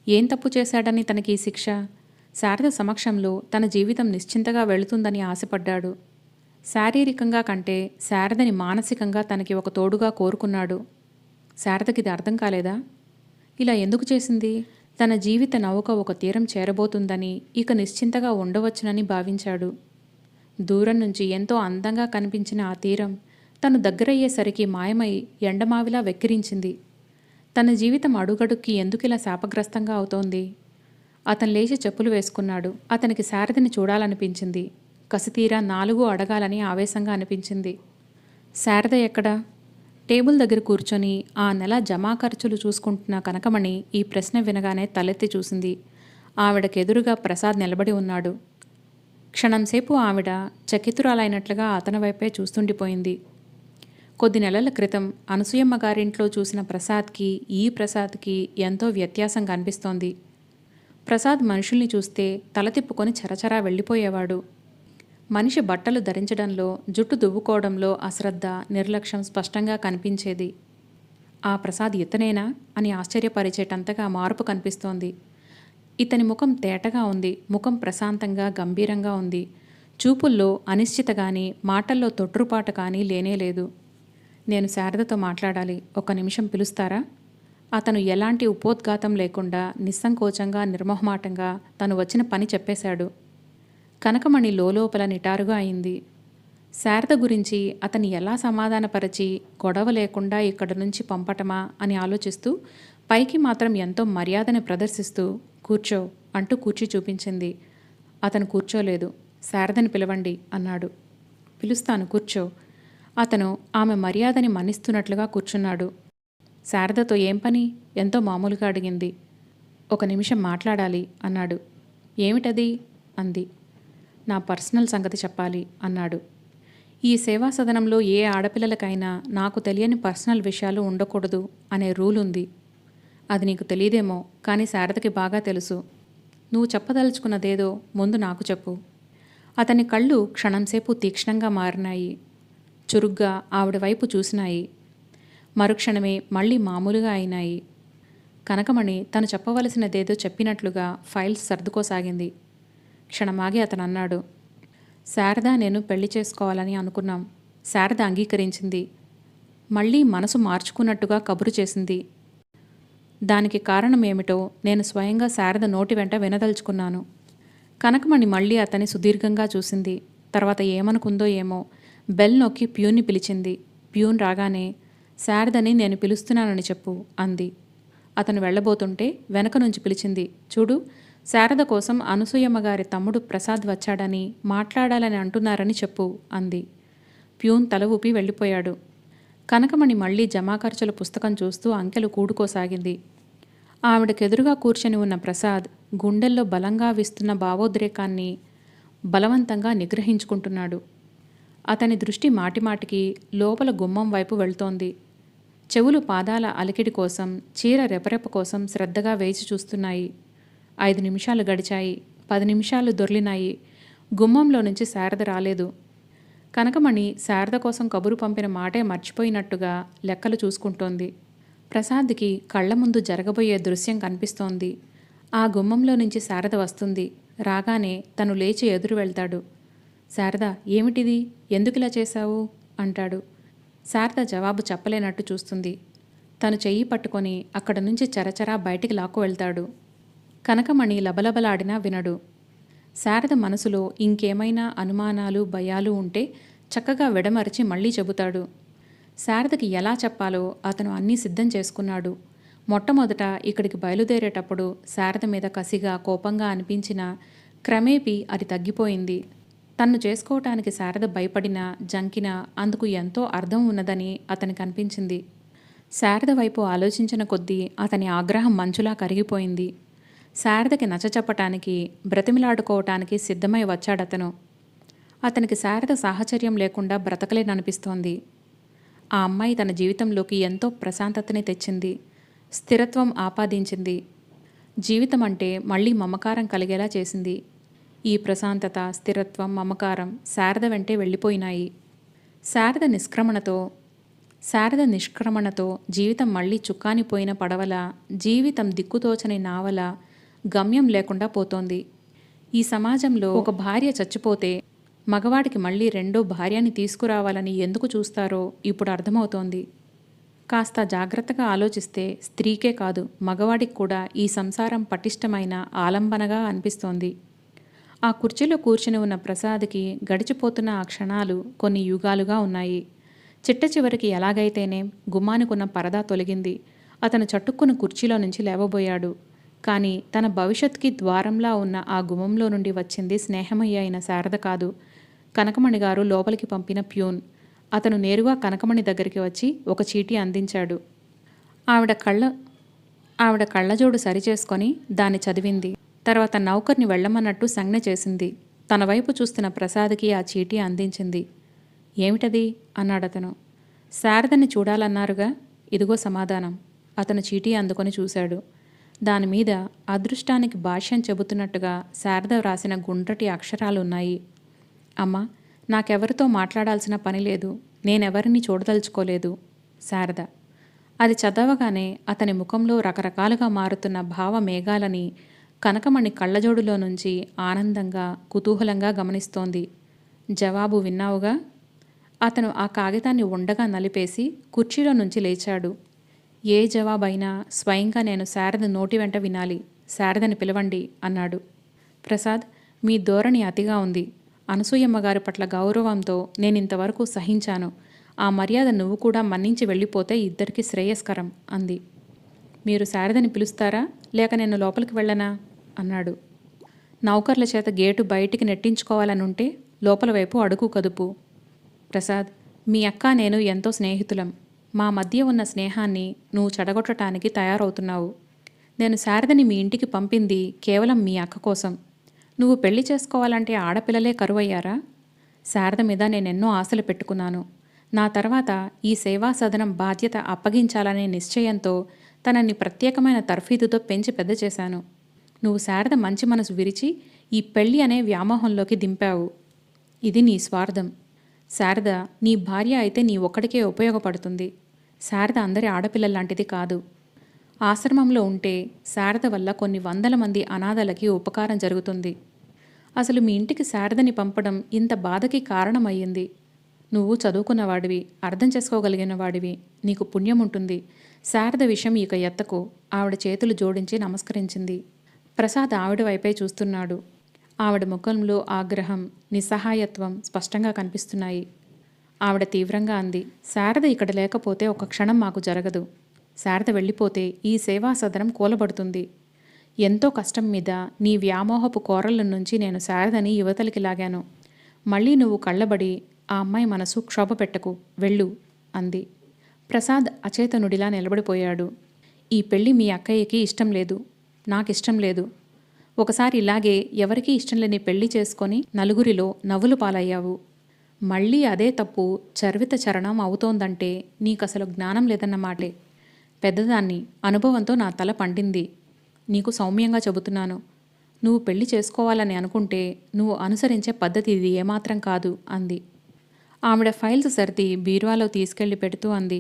A: ఏం తప్పు చేశాడని తనకి ఈ శిక్ష? శారద సమక్షంలో తన జీవితం నిశ్చింతగా వెళుతుందని ఆశపడ్డాడు. శారీరకంగా కంటే శారదని మానసికంగా తనకి ఒక తోడుగా కోరుకున్నాడు. శారదకిది అర్థం కాలేదా? ఇలా ఎందుకు చేసింది? తన జీవిత నౌక ఒక తీరం చేరబోతుందని, ఇక నిశ్చింతగా ఉండవచ్చునని భావించాడు. దూరం నుంచి ఎంతో అందంగా కనిపించిన ఆ తీరం తను దగ్గరయ్యేసరికి మాయమై ఎండమావిలా వెక్కిరించింది. తన జీవితం అడుగడుక్కి ఎందుకిలా శాపగ్రస్తంగా అవుతోంది? అతను లేచి చెప్పులు వేసుకున్నాడు. అతనికి శారదని చూడాలనిపించింది. కసితీరా 4 అడగాలని ఆవేశంగా అనిపించింది. శారద ఎక్కడా? టేబుల్ దగ్గర కూర్చొని ఆ నెల జమా ఖర్చులు చూసుకుంటున్న కనకమణి ఈ ప్రశ్న వినగానే తలెత్తి చూసింది. ఆవిడకెదురుగా ప్రసాద్ నిలబడి ఉన్నాడు. క్షణంసేపు ఆవిడ చకితురాలైనట్లుగా అతని వైపే చూస్తుండిపోయింది. కొద్ది నెలల క్రితం అనసూయమ్మ గారింట్లో చూసిన ప్రసాద్కి ఈ ప్రసాద్కి ఎంతో వ్యత్యాసం కనిపిస్తోంది. ప్రసాద్ మనుషుల్ని చూస్తే తల తిప్పుకొని చరచరా వెళ్ళిపోయేవాడు. మనిషి బట్టలు ధరించడంలో, జుట్టు దువ్వుకోవడంలో అశ్రద్ధ, నిర్లక్ష్యం స్పష్టంగా కనిపించేది. ఆ ప్రసాద్ ఇతనేనా అని ఆశ్చర్యపరిచేటంతగా మార్పు కనిపిస్తోంది. ఇతని ముఖం తేటగా ఉంది. ముఖం ప్రశాంతంగా గంభీరంగా ఉంది. చూపుల్లో అనిశ్చిత కానీ, మాటల్లో తొట్రుపాటు కానీ లేనేలేదు. నేను శారదతో మాట్లాడాలి. 1 నిమిషం పిలుస్తారా? అతను ఎలాంటి ఉపోద్ఘాతం లేకుండా నిస్సంకోచంగా నిర్మొహమాటంగా తను వచ్చిన పని చెప్పేశాడు. కనకమణి లోలోపల నిటారుగా అయింది. శారద గురించి అతన్ని ఎలా సమాధానపరచి గొడవ లేకుండా ఇక్కడి నుంచి పంపటమా అని ఆలోచిస్తూ పైకి మాత్రం ఎంతో మర్యాదను ప్రదర్శిస్తూ కూర్చో అంటూ కూర్చి చూపించింది. అతను కూర్చోలేదు. శారదని పిలవండి అన్నాడు. పిలుస్తాను, కూర్చో. అతను ఆమె మర్యాదని మన్నిస్తున్నట్లుగా కూర్చున్నాడు. శారదతో ఏం పని? ఎంతో మామూలుగా అడిగింది. 1 నిమిషం మాట్లాడాలి అన్నాడు. ఏమిటది? అంది. నా పర్సనల్ సంగతి చెప్పాలి అన్నాడు. ఈ సేవా సదనంలో ఏ ఆడపిల్లలకైనా నాకు తెలియని పర్సనల్ విషయాలు ఉండకూడదు అనే రూల్ ఉంది. అది నీకు తెలియదేమో, కానీ శారదకి బాగా తెలుసు. నువ్వు చెప్పదలుచుకున్నదేదో ముందు నాకు చెప్పు. అతని కళ్ళు క్షణంసేపు తీక్ష్ణంగా మారినాయి. చురుగ్గా ఆవిడ వైపు చూసినాయి. మరుక్షణమే మళ్ళీ మామూలుగా అయినాయి. కనకమణి తను చెప్పవలసినదేదో చెప్పినట్లుగా ఫైల్స్ సర్దుకోసాగింది. క్షణమాగి అతను అన్నాడు, శారద నేను పెళ్లి చేసుకోవాలని అనుకున్నాం. శారద అంగీకరించింది. మళ్ళీ మనసు మార్చుకున్నట్టుగా కబురు చేసింది. దానికి కారణమేమిటో నేను స్వయంగా శారద నోటి వెంట వినదలుచుకున్నాను. కనకమణి మళ్ళీ అతన్ని సుదీర్ఘంగా చూసింది. తర్వాత ఏమనుకుందో ఏమో బెల్ నొక్కి ప్యూన్ని పిలిచింది. ప్యూన్ రాగానే శారదని నేను పిలుస్తున్నానని చెప్పు అంది. అతను వెళ్ళబోతుంటే వెనక నుంచి పిలిచింది. చూడు, శారద కోసం అనసూయమ్మ గారి తమ్ముడు ప్రసాద్ వచ్చాడని మాట్లాడాలని అంటున్నారని చెప్పు అంది. ప్యూన్ తల ఊపి వెళ్ళిపోయాడు. కనకమణి మళ్ళీ జమా ఖర్చుల పుస్తకం చూస్తూ అంకెలు కూడుకోసాగింది. ఆవిడకెదురుగా కూర్చొని ఉన్న ప్రసాద్ గుండెల్లో బలంగా వీస్తున్న భావోద్రేకాన్ని బలవంతంగా నిగ్రహించుకుంటున్నాడు. అతని దృష్టి మాటిమాటికి లోపల గుమ్మం వైపు వెళ్తోంది. చెవులు పాదాల అలికిడి కోసం, చీర రెపరెప కోసం శ్రద్ధగా వేచి చూస్తున్నాయి. 5 నిమిషాలు గడిచాయి. 10 నిమిషాలు దొర్లినాయి. గుమ్మంలో నుంచి శారద రాలేదు. కనకమణి శారద కోసం కబురు పంపిన మాటే మర్చిపోయినట్టుగా లెక్కలు చూసుకుంటోంది. ప్రసాద్కి కళ్ల ముందు జరగబోయే దృశ్యం కనిపిస్తోంది. ఆ గుమ్మంలో నుంచి శారద వస్తుంది. రాగానే తను లేచి ఎదురు వెళ్తాడు. శారద, ఏమిటిది? ఎందుకిలా చేశావు అంటాడు. శారద జవాబు చెప్పలేనట్టు చూస్తుంది. తను చెయ్యి పట్టుకొని అక్కడ నుంచి చరచరా బయటికి లాక్కు వెళ్తాడు. కనకమణి లబలబలాడినా వినడు. శారద మనసులో ఇంకేమైనా అనుమానాలు, భయాలు ఉంటే చక్కగా విడమరిచి మళ్ళీ చెబుతాడు. శారదకి ఎలా చెప్పాలో అతను అన్నీ సిద్ధం చేసుకున్నాడు. మొట్టమొదట ఇక్కడికి బయలుదేరేటప్పుడు శారద మీద కసిగా, కోపంగా అనిపించినా క్రమేపీ అది తగ్గిపోయింది. తన్ను చేసుకోవటానికి శారద భయపడినా, జంకినా అందుకు ఎంతో అర్థం ఉన్నదని అతనికి అనిపించింది. శారద వైపు ఆలోచించిన కొద్దీ అతని ఆగ్రహం మంచులా కరిగిపోయింది. శారదకి నచ్చచెప్పటానికి, బ్రతిమిలాడుకోవటానికి సిద్ధమై వచ్చాడతను. అతనికి శారద సాహచర్యం లేకుండా బ్రతకలేననిపిస్తోంది. ఆ అమ్మాయి తన జీవితంలోకి ఎంతో ప్రశాంతతని తెచ్చింది. స్థిరత్వం ఆపాదించింది. జీవితం అంటే మళ్ళీ మమకారం కలిగేలా చేసింది. ఈ ప్రశాంతత, స్థిరత్వం, మమకారం శారద వెంటే వెళ్ళిపోయినాయి. శారద నిష్క్రమణతో జీవితం మళ్ళీ చుక్కానిపోయిన పడవల, జీవితం దిక్కుతోచని నావల గమ్యం లేకుండా పోతోంది. ఈ సమాజంలో ఒక భార్య చచ్చిపోతే మగవాడికి మళ్ళీ రెండో భార్యని తీసుకురావాలని ఎందుకు చూస్తారో ఇప్పుడు అర్థమవుతోంది. కాస్త జాగ్రత్తగా ఆలోచిస్తే స్త్రీకే కాదు, మగవాడికి కూడా ఈ సంసారం పటిష్టమైన ఆలంబనగా అనిపిస్తోంది. ఆ కుర్చీలో కూర్చుని ఉన్న ప్రసాద్కి గడిచిపోతున్న ఆ క్షణాలు కొన్ని యుగాలుగా ఉన్నాయి. చిట్ట చివరికి ఎలాగైతేనే గుమ్మానికున్న పరదా తొలగింది. అతను చటుక్కున కుర్చీలో నుంచి లేవబోయాడు. కానీ తన భవిష్యత్కి ద్వారంలా ఉన్న ఆ గుమ్మంలో నుండి వచ్చింది స్నేహమయ్య అయిన శారద కాదు, కనకమణి గారు లోపలికి పంపిన ప్యూన్. అతను నేరుగా కనకమణి దగ్గరికి వచ్చి ఒక చీటీ అందించాడు. ఆవిడ కళ్ళజోడు సరిచేసుకొని దాన్ని చదివింది. తర్వాత నౌకర్ని వెళ్ళమన్నట్టు సంజ్ఞ చేసింది. తన వైపు చూస్తున్న ప్రసాద్కి ఆ చీటీ అందించింది. ఏమిటది అన్నాడతను. శారదని చూడాలన్నారుగా, ఇదిగో సమాధానం. అతను చీటీ అందుకొని చూశాడు. దానిమీద అదృష్టానికి భాష్యం చెబుతున్నట్టుగా శారద వ్రాసిన గుండ్రటి అక్షరాలున్నాయి. అమ్మా, నాకెవరితో మాట్లాడాల్సిన పని లేదు. నేనెవరిని చూడదలుచుకోలేదు. శారద. అది చదవగానే అతని ముఖంలో రకరకాలుగా మారుతున్న భావ మేఘాలని కనకమణి కళ్ళజోడులో నుంచి ఆనందంగా, కుతూహలంగా గమనిస్తోంది. జవాబు విన్నావుగా? అతను ఆ కాగితాన్ని ఉండగా నలిపేసి కుర్చీలో నుంచి లేచాడు. ఏ జవాబైనా స్వయంగా నేను శారద నోటి వెంట వినాలి. శారదని పిలవండి అన్నాడు. ప్రసాద్, మీ ధోరణి అతిగా ఉంది. అనసూయమ్మ గారి పట్ల గౌరవంతో నేనింతవరకు సహించాను. ఆ మర్యాద నువ్వు కూడా మన్నించి వెళ్ళిపోతే ఇద్దరికీ శ్రేయస్కరం అంది. మీరు శారదని పిలుస్తారా, లేక నేను లోపలికి వెళ్ళనా అన్నాడు. నౌకర్ల చేత గేటు బయటికి నెట్టించుకోవాలనుంటే లోపల వైపు అడుగు కదుపు. ప్రసాద్, మీ అక్క నేను ఎంతో స్నేహితులం. మా మధ్య ఉన్న స్నేహాన్ని నువ్వు చెడగొట్టడానికి తయారవుతున్నావు. నేను శారదని మీ ఇంటికి పంపింది కేవలం మీ అక్క కోసం. నువ్వు పెళ్లి చేసుకోవాలంటే ఆడపిల్లలే కరువయ్యారా? శారద మీద నేనెన్నో ఆశలు పెట్టుకున్నాను. నా తర్వాత ఈ సేవా సదనం బాధ్యత అప్పగించాలనే నిశ్చయంతో తనని ప్రత్యేకమైన తర్ఫీదుతో పెంచి పెద్ద చేశాను. నువ్వు శారద మంచి మనసు విరిచి ఈ పెళ్లి అనే వ్యామోహంలోకి దింపావు. ఇది నీ స్వార్థం. శారద నీ భార్య అయితే నీ ఒక్కడికే ఉపయోగపడుతుంది. శారద అందరి ఆడపిల్లలాంటిది కాదు. ఆశ్రమంలో ఉంటే శారద వల్ల కొన్ని వందల మంది అనాథలకి ఉపకారం జరుగుతుంది. అసలు మీ ఇంటికి శారదని పంపడం ఇంత బాధకి కారణమయ్యింది. నువ్వు చదువుకున్నవాడివి, అర్థం చేసుకోగలిగిన వాడివి, నీకు పుణ్యం ఉంటుంది. శారద విషయం ఇక ఎత్తకు. ఆవిడ చేతులు జోడించి నమస్కరించింది. ప్రసాద్ ఆవిడ వైపే చూస్తున్నాడు. ఆవిడ ముఖంలో ఆగ్రహం, నిస్సహాయత్వం స్పష్టంగా కనిపిస్తున్నాయి. ఆవిడ తీవ్రంగా అంది, శారద ఇక్కడ లేకపోతే ఒక క్షణం మాకు జరగదు. శారద వెళ్ళిపోతే ఈ సేవా సదనం కూలబడుతుంది. ఎంతో కష్టం మీద నీ వ్యామోహపు కోరల నుంచి నేను శారదని యువతలకి లాగాను. మళ్ళీ నువ్వు కళ్ళబడి ఆ అమ్మాయి మనసు క్షోభ పెట్టకు, వెళ్ళు అంది. ప్రసాద్ అచేతనుడిలా నిలబడిపోయాడు. ఈ పెళ్ళి మీ అక్కయ్యకి ఇష్టం లేదు, నాకిష్టం లేదు. ఒకసారి ఇలాగే ఎవరికీ ఇష్టం లేని పెళ్లి చేసుకొని నలుగురిలో నవ్వులు పాలయ్యావు. మళ్ళీ అదే తప్పు చర్విత చరణం అవుతోందంటే నీకసలు జ్ఞానం లేదన్నమాటే. పెద్దదాన్ని, అనుభవంతో నా తల పండింది. నీకు సౌమ్యంగా చెబుతున్నాను. నువ్వు పెళ్లి చేసుకోవాలని అనుకుంటే నువ్వు అనుసరించే పద్ధతి ఇది ఏమాత్రం కాదు అంది. ఆవిడ ఫైల్స్ సర్ది బీరువాలో తీసుకెళ్లి పెడుతూ అంది.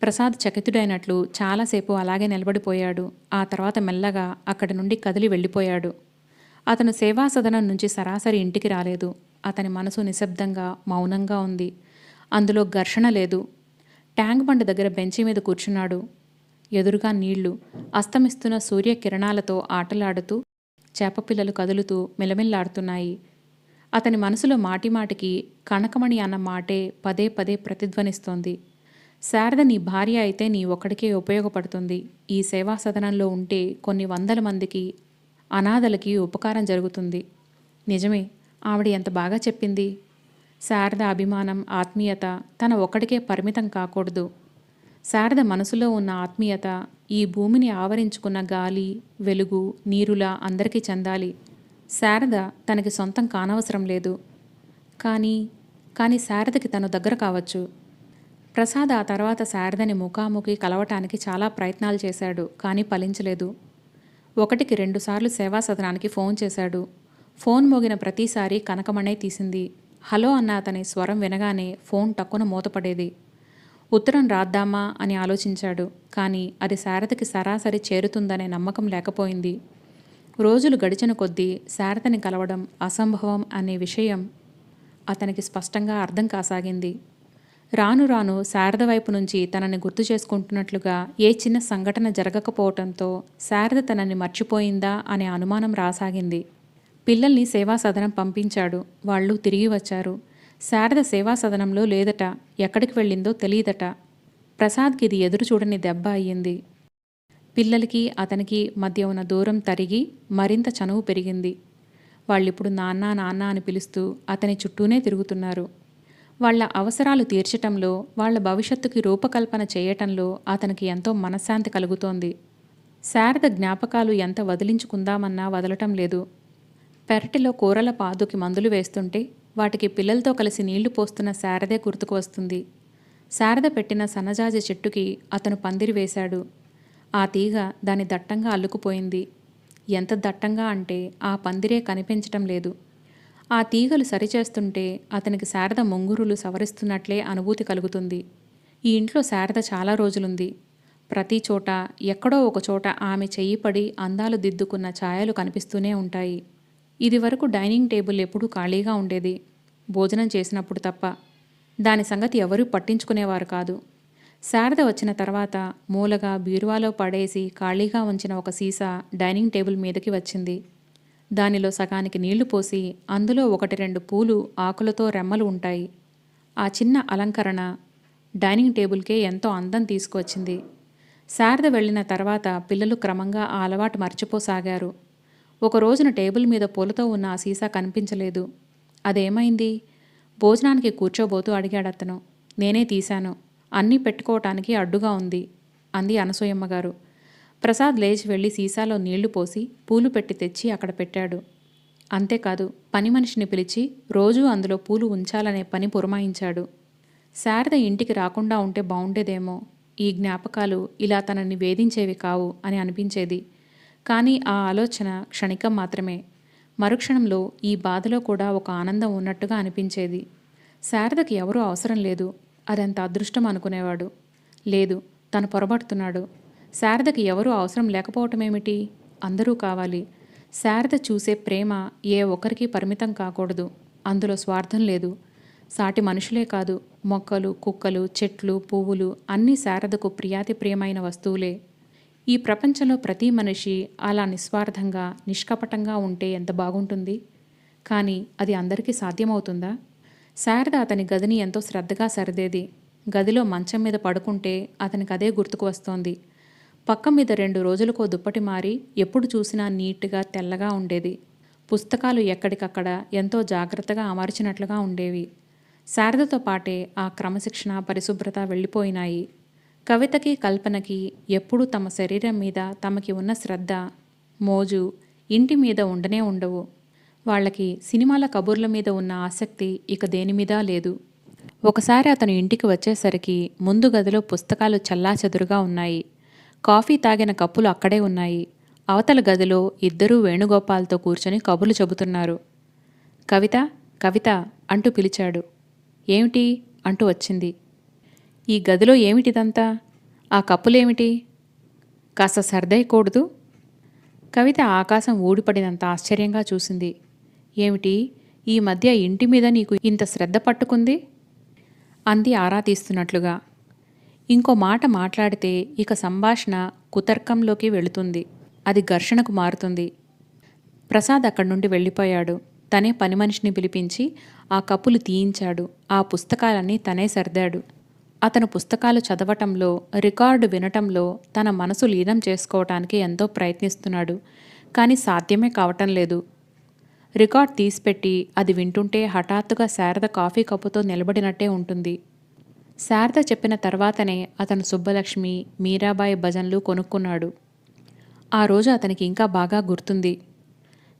A: ప్రసాద్ చకితుడైనట్లు చాలాసేపు అలాగే నిలబడిపోయాడు. ఆ తర్వాత మెల్లగా అక్కడి నుండి కదిలి వెళ్ళిపోయాడు. అతను సేవా సదనం నుంచి సరాసరి ఇంటికి రాలేదు. అతని మనసు నిశ్శబ్దంగా, మౌనంగా ఉంది. అందులో ఘర్షణ లేదు. ట్యాంక్ బండ్ దగ్గర బెంచి మీద కూర్చున్నాడు. ఎదురుగా నీళ్లు అస్తమిస్తున్న సూర్యకిరణాలతో ఆటలాడుతూ చేపపిల్లలు కదులుతూ మెలమెల్లాడుతున్నాయి. అతని మనసులో మాటిమాటికి కనకమణి అన్న మాటే పదే పదే ప్రతిధ్వనిస్తోంది. శారద నీ భార్య అయితే నీ ఒక్కడికే ఉపయోగపడుతుంది. ఈ సేవా సదనంలో ఉంటే కొన్ని వందల మందికి, అనాథలకి ఉపకారం జరుగుతుంది. నిజమే, ఆవిడ ఎంత బాగా చెప్పింది. శారద అభిమానం, ఆత్మీయత తన ఒక్కడికే పరిమితం కాకూడదు. శారద మనసులో ఉన్న ఆత్మీయత ఈ భూమిని ఆవరించుకున్న గాలి, వెలుగు, నీరులా అందరికీ చెందాలి. శారద తనకి సొంతం కానవసరం లేదు. కానీ శారదకి తను దగ్గర కావచ్చు. ప్రసాద్ ఆ తర్వాత శారదని ముఖాముఖి కలవటానికి చాలా ప్రయత్నాలు చేశాడు. కానీ ఫలించలేదు. 1కి 2 సార్లు సేవా సదనానికి ఫోన్ చేశాడు. ఫోన్ మోగిన ప్రతిసారి కనకమణే తీసింది. హలో అన్న అతని స్వరం వినగానే ఫోన్ టక్కున మూతపడేది. ఉత్తరం రాద్దామా అని ఆలోచించాడు. కానీ అది శారదకి సరాసరి చేరుతుందనే నమ్మకం లేకపోయింది. రోజులు గడిచిన కొద్దీ శారదని కలవడం అసంభవం అనే విషయం అతనికి స్పష్టంగా అర్థం కాసాగింది. రాను రాను శారద వైపు నుంచి తనని గుర్తు చేసుకుంటున్నట్లుగా ఏ చిన్న సంఘటన జరగకపోవటంతో శారద తనని మర్చిపోయిందా అనే అనుమానం రాసాగింది. పిల్లల్ని సేవా సదనం పంపించాడు. వాళ్ళు తిరిగి వచ్చారు. శారద సేవా సదనంలో లేదట. ఎక్కడికి వెళ్ళిందో తెలియదట. ప్రసాద్కి ఇది ఎదురు చూడని దెబ్బ అయ్యింది. పిల్లలకి అతనికి మధ్య ఉన్న దూరం తరిగి మరింత చనువు పెరిగింది. వాళ్ళిప్పుడు నాన్న నాన్న అని పిలుస్తూ అతని చుట్టూనే తిరుగుతున్నారు. వాళ్ళ అవసరాలు తీర్చటంలో, వాళ్ళ భవిష్యత్తుకి రూపకల్పన చేయటంలో అతనికి ఎంతో మనశ్శాంతి కలుగుతోంది. శారద జ్ఞాపకాలు ఎంత వదిలించుకుందామన్నా వదలటం లేదు. పెరటిలో కూరల పాదుకి మందులు వేస్తుంటే వాటికి పిల్లలతో కలిసి నీళ్లు పోస్తున్న శారదే గుర్తుకు వస్తుంది. శారద పెట్టిన సన్నజాజి చెట్టుకి అతను పందిరి వేశాడు. ఆ తీగ దాని దట్టంగా అల్లుకుపోయింది. ఎంత దట్టంగా అంటే ఆ పందిరే కనిపించటం లేదు. ఆ తీగలు సరిచేస్తుంటే అతనికి శారద ముంగురులు సవరిస్తున్నట్లే అనుభూతి కలుగుతుంది. ఈ ఇంట్లో శారద చాలా రోజులుంది. ప్రతి చోట ఎక్కడో ఒక చోట ఆమె చెయ్యిపడి అందాలు దిద్దుకున్న ఛాయలు కనిపిస్తూనే ఉంటాయి. ఇదివరకు డైనింగ్ టేబుల్ ఎప్పుడూ ఖాళీగా ఉండేది, భోజనం చేసినప్పుడు తప్ప. దాని సంగతి ఎవరూ పట్టించుకునేవారు కాదు. శారద వచ్చిన తర్వాత మూలగా బీరువాలో పడేసి ఖాళీగా ఉంచిన ఒక సీసా డైనింగ్ టేబుల్ మీదకి వచ్చింది. దానిలో సగానికి నీళ్లు పోసి అందులో ఒకటి రెండు పూలు ఆకులతో రెమ్మలు ఉంటాయి. ఆ చిన్న అలంకరణ డైనింగ్ టేబుల్కే ఎంతో అందం తీసుకువచ్చింది. శారద వెళ్ళిన తర్వాత పిల్లలు క్రమంగా ఆ అలవాటు మర్చిపోసాగారు. ఒక రోజున టేబుల్ మీద పూలతో ఉన్న ఆ సీసా కనిపించలేదు. అదేమైంది? భోజనానికి కూర్చోబోతూ అడిగాడతను. నేనే తీశాను. అన్నీ పెట్టుకోవటానికి అడ్డుగా ఉంది అంది అనసూయమ్మగారు. ప్రసాద్ లేచి వెళ్ళి సీసాలో నీళ్లు పోసి పూలు పెట్టి తెచ్చి అక్కడ పెట్టాడు. అంతేకాదు, పని మనిషిని పిలిచి రోజూ అందులో పూలు ఉంచాలనే పని పురమాయించాడు. శారద ఇంటికి రాకుండా ఉంటే బావుండేదేమో. ఈ జ్ఞాపకాలు ఇలా తనని వేధించేవి కావు అని అనిపించేది. కానీ ఆ ఆలోచన క్షణికం మాత్రమే. మరుక్షణంలో ఈ బాధలో కూడా ఒక ఆనందం ఉన్నట్టుగా అనిపించేది. శారదకి ఎవరూ అవసరం లేదు, అదంత అదృష్టం అనుకునేవాడు. లేదు, తను పొరబడుతున్నాడు. శారదకి ఎవరూ అవసరం లేకపోవటమేమిటి? అందరూ కావాలి. శారద చూసే ప్రేమ ఏ ఒక్కరికి పరిమితం కాకూడదు. అందులో స్వార్థం లేదు. సాటి మనుషులే కాదు, మొక్కలు, కుక్కలు, చెట్లు, పువ్వులు అన్నీ శారదకు ప్రియాతి ప్రియమైన వస్తువులే. ఈ ప్రపంచంలో ప్రతి మనిషి అలా నిస్వార్థంగా, నిష్కపటంగా ఉంటే ఎంత బాగుంటుంది. కానీ అది అందరికీ సాధ్యమవుతుందా? శారద అతని గదిని ఎంతో శ్రద్ధగా సర్దేది. గదిలో మంచం మీద పడుకుంటే అతనికి అదే గుర్తుకు వస్తోంది. పక్క మీద 2 రోజులకో దుప్పటి మారి ఎప్పుడు చూసినా నీట్గా, తెల్లగా ఉండేది. పుస్తకాలు ఎక్కడికక్కడ ఎంతో జాగ్రత్తగా అమర్చినట్లుగా ఉండేవి. శారదతో పాటే ఆ క్రమశిక్షణ, పరిశుభ్రత వెళ్ళిపోయినాయి. కవితకి, కల్పనకి ఎప్పుడూ తమ శరీరం మీద తమకి ఉన్న శ్రద్ధ, మోజు ఇంటి మీద ఉండనే ఉండవు. వాళ్ళకి సినిమాల కబుర్ల మీద ఉన్న ఆసక్తి ఇక దేనిమీదా లేదు. ఒకసారి అతను ఇంటికి వచ్చేసరికి ముందు గదిలో పుస్తకాలు చెల్లాచెదురుగా ఉన్నాయి. కాఫీ తాగిన కప్పులు అక్కడే ఉన్నాయి. అవతల గదిలో ఇద్దరూ వేణుగోపాల్తో కూర్చొని కబుర్లు చెబుతున్నారు. కవిత, కవిత అంటూ పిలిచాడు. ఏమిటి అంటూ వచ్చింది. ఈ గదిలో ఏమిటిదంతా? ఆ కప్పులేమిటి? కాస్త సర్దేయకూడదు? కవిత ఆకాశం ఊడిపడినంత ఆశ్చర్యంగా చూసింది. ఏమిటి, ఈ మధ్య ఇంటి మీద నీకు ఇంత శ్రద్ధ పట్టుకుంది? అంది ఆరా తీస్తున్నట్లుగా. ఇంకో మాట మాట్లాడితే ఇక సంభాషణ కుతర్కంలోకి వెళుతుంది. అది ఘర్షణకు మారుతుంది. ప్రసాద్ అక్కడి నుండి వెళ్ళిపోయాడు. తనే పని మనిషిని పిలిపించి ఆ కప్పులు తీయించాడు. ఆ పుస్తకాలన్నీ తనే సర్దాడు. అతను పుస్తకాలు చదవటంలో, రికార్డు వినటంలో తన మనసు లీనం చేసుకోవటానికి ఎంతో ప్రయత్నిస్తున్నాడు. కానీ సాధ్యమే కావటం లేదు. రికార్డ్ తీసిపెట్టి అది వింటుంటే హఠాత్తుగా శారద కాఫీ కప్పుతో నిలబడినట్టే ఉంటుంది. శారద చెప్పిన తర్వాతనే అతను సుబ్బలక్ష్మి, మీరాబాయి భజన్లు కొనుక్కున్నాడు. ఆ రోజు అతనికి ఇంకా బాగా గుర్తుంది.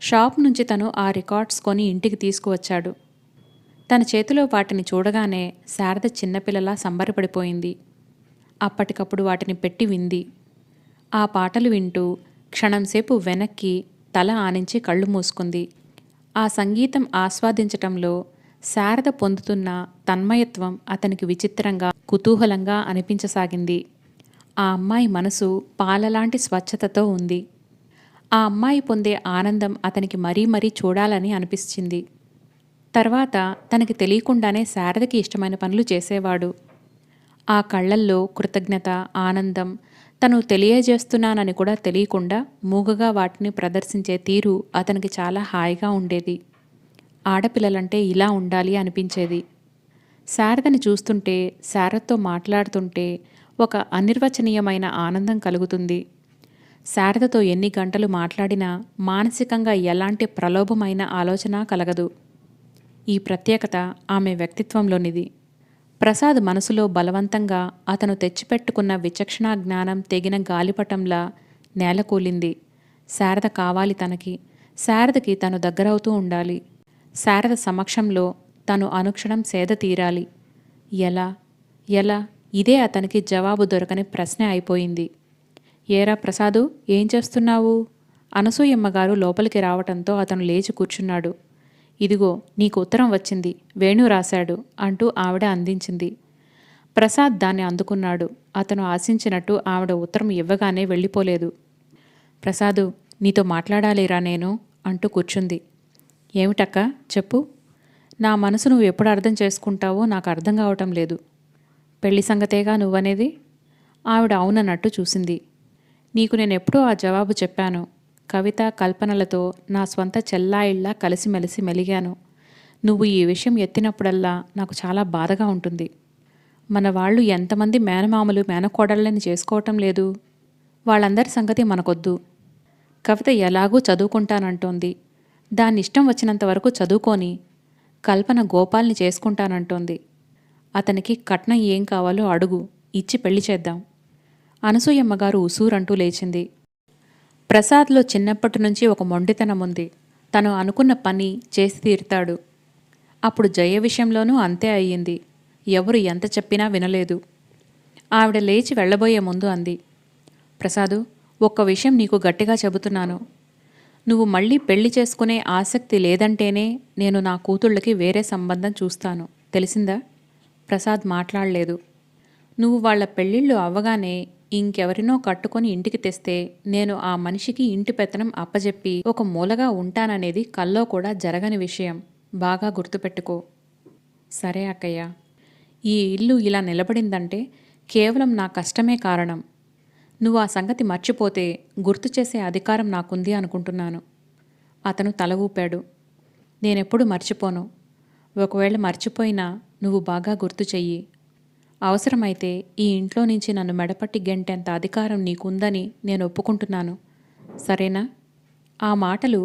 A: షాప్ నుంచి తను ఆ రికార్డ్స్ కొని ఇంటికి తీసుకువచ్చాడు. తన చేతిలో వాటిని చూడగానే శారద చిన్నపిల్లలా సంబరపడిపోయింది. అప్పటికప్పుడు వాటిని పెట్టి వింది. ఆ పాటలు వింటూ క్షణంసేపు వెనక్కి తల ఆనించి కళ్ళు మూసుకుంది. ఆ సంగీతం ఆస్వాదించటంలో శారద పొందుతున్న తన్మయత్వం అతనికి విచిత్రంగా, కుతూహలంగా అనిపించసాగింది. ఆ అమ్మాయి మనసు పాలలాంటి స్వచ్ఛతతో ఉంది. ఆ అమ్మాయి పొందే ఆనందం అతనికి మరీ మరీ చూడాలని అనిపించింది. తర్వాత తనకి తెలియకుండానే శారదకి ఇష్టమైన పనులు చేసేవాడు. ఆ కళ్ళల్లో కృతజ్ఞత, ఆనందం తను తెలియజేస్తున్నానని కూడా తెలియకుండా మూగగా వాటిని ప్రదర్శించే తీరు అతనికి చాలా హాయిగా ఉండేది. ఆడపిల్లలంటే ఇలా ఉండాలి అనిపించేది. శారదని చూస్తుంటే, శారదతో మాట్లాడుతుంటే ఒక అనిర్వచనీయమైన ఆనందం కలుగుతుంది. శారదతో ఎన్ని గంటలు మాట్లాడినా మానసికంగా ఎలాంటి ప్రలోభమైన ఆలోచన కలగదు. ఈ ప్రత్యేకత ఆమె వ్యక్తిత్వంలోనిది. ప్రసాద్ మనసులో బలవంతంగా అతను తెచ్చిపెట్టుకున్న విచక్షణా జ్ఞానం తెగిన గాలిపటంలా నేలకూలింది. శారద కావాలి తనకి. శారదకి తను దగ్గరవుతూ ఉండాలి. శారద సమక్షంలో తను అనుక్షణం సేద తీరాలి. ఎలా ఎలా ఇదే అతనికి జవాబు దొరకని ప్రశ్న అయిపోయింది. ఏరా ప్రసాదు, ఏం చేస్తున్నావు? అనసూయమ్మగారు లోపలికి రావటంతో అతను లేచి కూర్చున్నాడు. ఇదిగో నీకు ఉత్తరం వచ్చింది, వేణు రాశాడు అంటూ ఆవిడ అందించింది. ప్రసాద్ దాన్ని అందుకున్నాడు. అతను ఆశించినట్టు ఆవిడ ఉత్తరం ఇవ్వగానే వెళ్ళిపోలేదు. ప్రసాదు, నీతో మాట్లాడాలిరా నేను అంటూ కూర్చుంది. ఏమిటక్క, చెప్పు. నా మనసు నువ్వు ఎప్పుడు అర్థం చేసుకుంటావో నాకు అర్థం కావటం లేదు. పెళ్లి సంగతేగా నువ్వనేది? ఆవిడ అవునన్నట్టు చూసింది. నీకు నేనెప్పుడో ఆ జవాబు చెప్పాను. కవిత, కల్పనలతో నా స్వంత చెల్లాయిళ్ళ కలిసిమెలిసి మెలిగాను. నువ్వు ఈ విషయం ఎత్తినప్పుడల్లా నాకు చాలా బాధగా ఉంటుంది. మన వాళ్ళు ఎంతమంది మేనమామలు మేనకోడళ్ళని చేసుకోవటం లేదు? వాళ్ళందరి సంగతి మనకొద్దు. కవిత ఎలాగూ చదువుకుంటానంటోంది. దాన్నిష్టం వచ్చినంత వరకు చదువుకొని కల్పన గోపాల్ని చేసుకుంటానంటోంది. అతనికి కట్నం ఏం కావాలో అడుగు, ఇచ్చి పెళ్లి చేద్దాం. అనసూయమ్మగారు ఉసూరంటూ లేచింది. ప్రసాద్లో చిన్నప్పటి నుంచి ఒక మొండితనం ఉంది. తను అనుకున్న పని చేసి తీరుతాడు. అప్పుడు జయ విషయంలోనూ అంతే అయ్యింది. ఎవరు ఎంత చెప్పినా వినలేదు. ఆవిడ లేచి వెళ్లబోయే ముందు అంది, ప్రసాదు, ఒక్క విషయం నీకు గట్టిగా చెబుతున్నాను. నువ్వు మళ్ళీ పెళ్లి చేసుకునే ఆసక్తి లేదంటేనే నేను నా కూతుళ్ళకి వేరే సంబంధం చూస్తాను. తెలిసిందా? ప్రసాద్ మాట్లాడలేదు. నువ్వు వాళ్ల పెళ్ళిళ్ళు అవ్వగానే ఇంకెవరినో కట్టుకొని ఇంటికి తెస్తే నేను ఆ మనిషికి ఇంటి పెత్తనం అప్పజెప్పి ఒక మూలగా ఉంటాననేది కల్లో కూడా జరగని విషయం. బాగా గుర్తుపెట్టుకో. సరే అక్కయ్య. ఈ ఇల్లు ఇలా నిలబడిందంటే కేవలం నా కష్టమే కారణం. నువ్వు ఆ సంగతి మర్చిపోతే గుర్తు చేసే అధికారం నాకుంది అనుకుంటున్నాను. అతను తల ఊపాడు. నేనెప్పుడు మర్చిపోను. ఒకవేళ మర్చిపోయినా నువ్వు బాగా గుర్తు చెయ్యి. అవసరమైతే ఈ ఇంట్లో నుంచి నన్ను మెడపట్టి గెంటేంత అధికారం నీకుందని నేను ఒప్పుకుంటున్నాను. సరేనా? ఆ మాటలు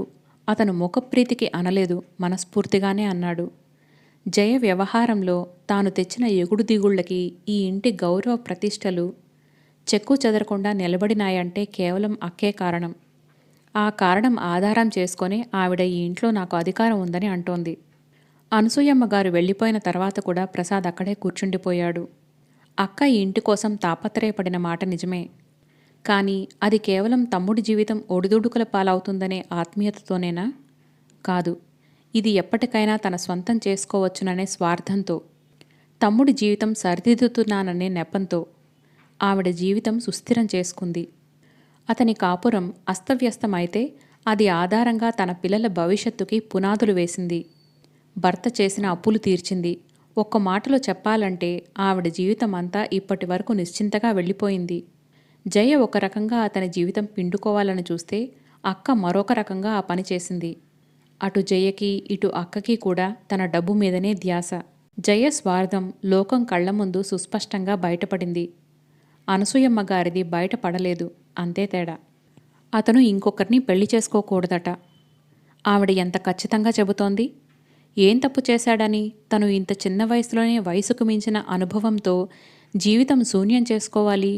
A: అతను ముఖప్రీతికి అనలేదు, మనస్ఫూర్తిగానే అన్నాడు. జయ వ్యవహారంలో తాను తెచ్చిన ఎగుడు దిగుళ్లకి ఈ ఇంటి గౌరవ ప్రతిష్టలు చెక్కు చెదరకుండా నిలబడినాయంటే కేవలం అక్కే కారణం. ఆ కారణం ఆధారం చేసుకొని ఆవిడ ఈ ఇంట్లో నాకు అధికారం ఉందని అంటోంది. అనసూయమ్మ గారు వెళ్ళిపోయిన తర్వాత కూడా ప్రసాద్ అక్కడే కూర్చుండిపోయాడు. అక్క ఈ ఇంటి కోసం తాపత్రయపడిన మాట నిజమే. కానీ అది కేవలం తమ్ముడి జీవితం ఒడిదుడుకుల పాలవుతుందనే ఆత్మీయతతోనేనా? కాదు. ఇది ఎప్పటికైనా తన స్వంతం చేసుకోవచ్చుననే స్వార్థంతో, తమ్ముడి జీవితం సరిదిద్దుతున్నాననే నెపంతో ఆవిడ జీవితం సుస్థిరం చేసుకుంది. అతని కాపురం అస్తవ్యస్తమైతే అది ఆధారంగా తన పిల్లల భవిష్యత్తుకి పునాదులు వేసింది. భర్త చేసిన అప్పులు తీర్చింది. ఒక్క మాటలో చెప్పాలంటే ఆవిడ జీవితం అంతా ఇప్పటి వరకు నిశ్చింతగా వెళ్ళిపోయింది. జయ ఒక రకంగా అతని జీవితం పిండుకోవాలని చూస్తే అక్క మరొక రకంగా ఆ పని చేసింది. అటు జయకి ఇటు అక్కకి కూడా తన డబ్బు మీదనే ధ్యాస. జయ స్వార్థం లోకం కళ్ల ముందు సుస్పష్టంగా బయటపడింది. అనసూయమ్మ గారిది బయటపడలేదు, అంతే తేడా. అతను ఇంకొకరిని పెళ్లి చేసుకోకూడదట. ఆవిడ ఎంత ఖచ్చితంగా చెబుతోంది. ఏం తప్పు చేశాడని తను ఇంత చిన్న వయసులోనే వయసుకు మించిన అనుభవంతో జీవితం శూన్యం చేసుకోవాలి?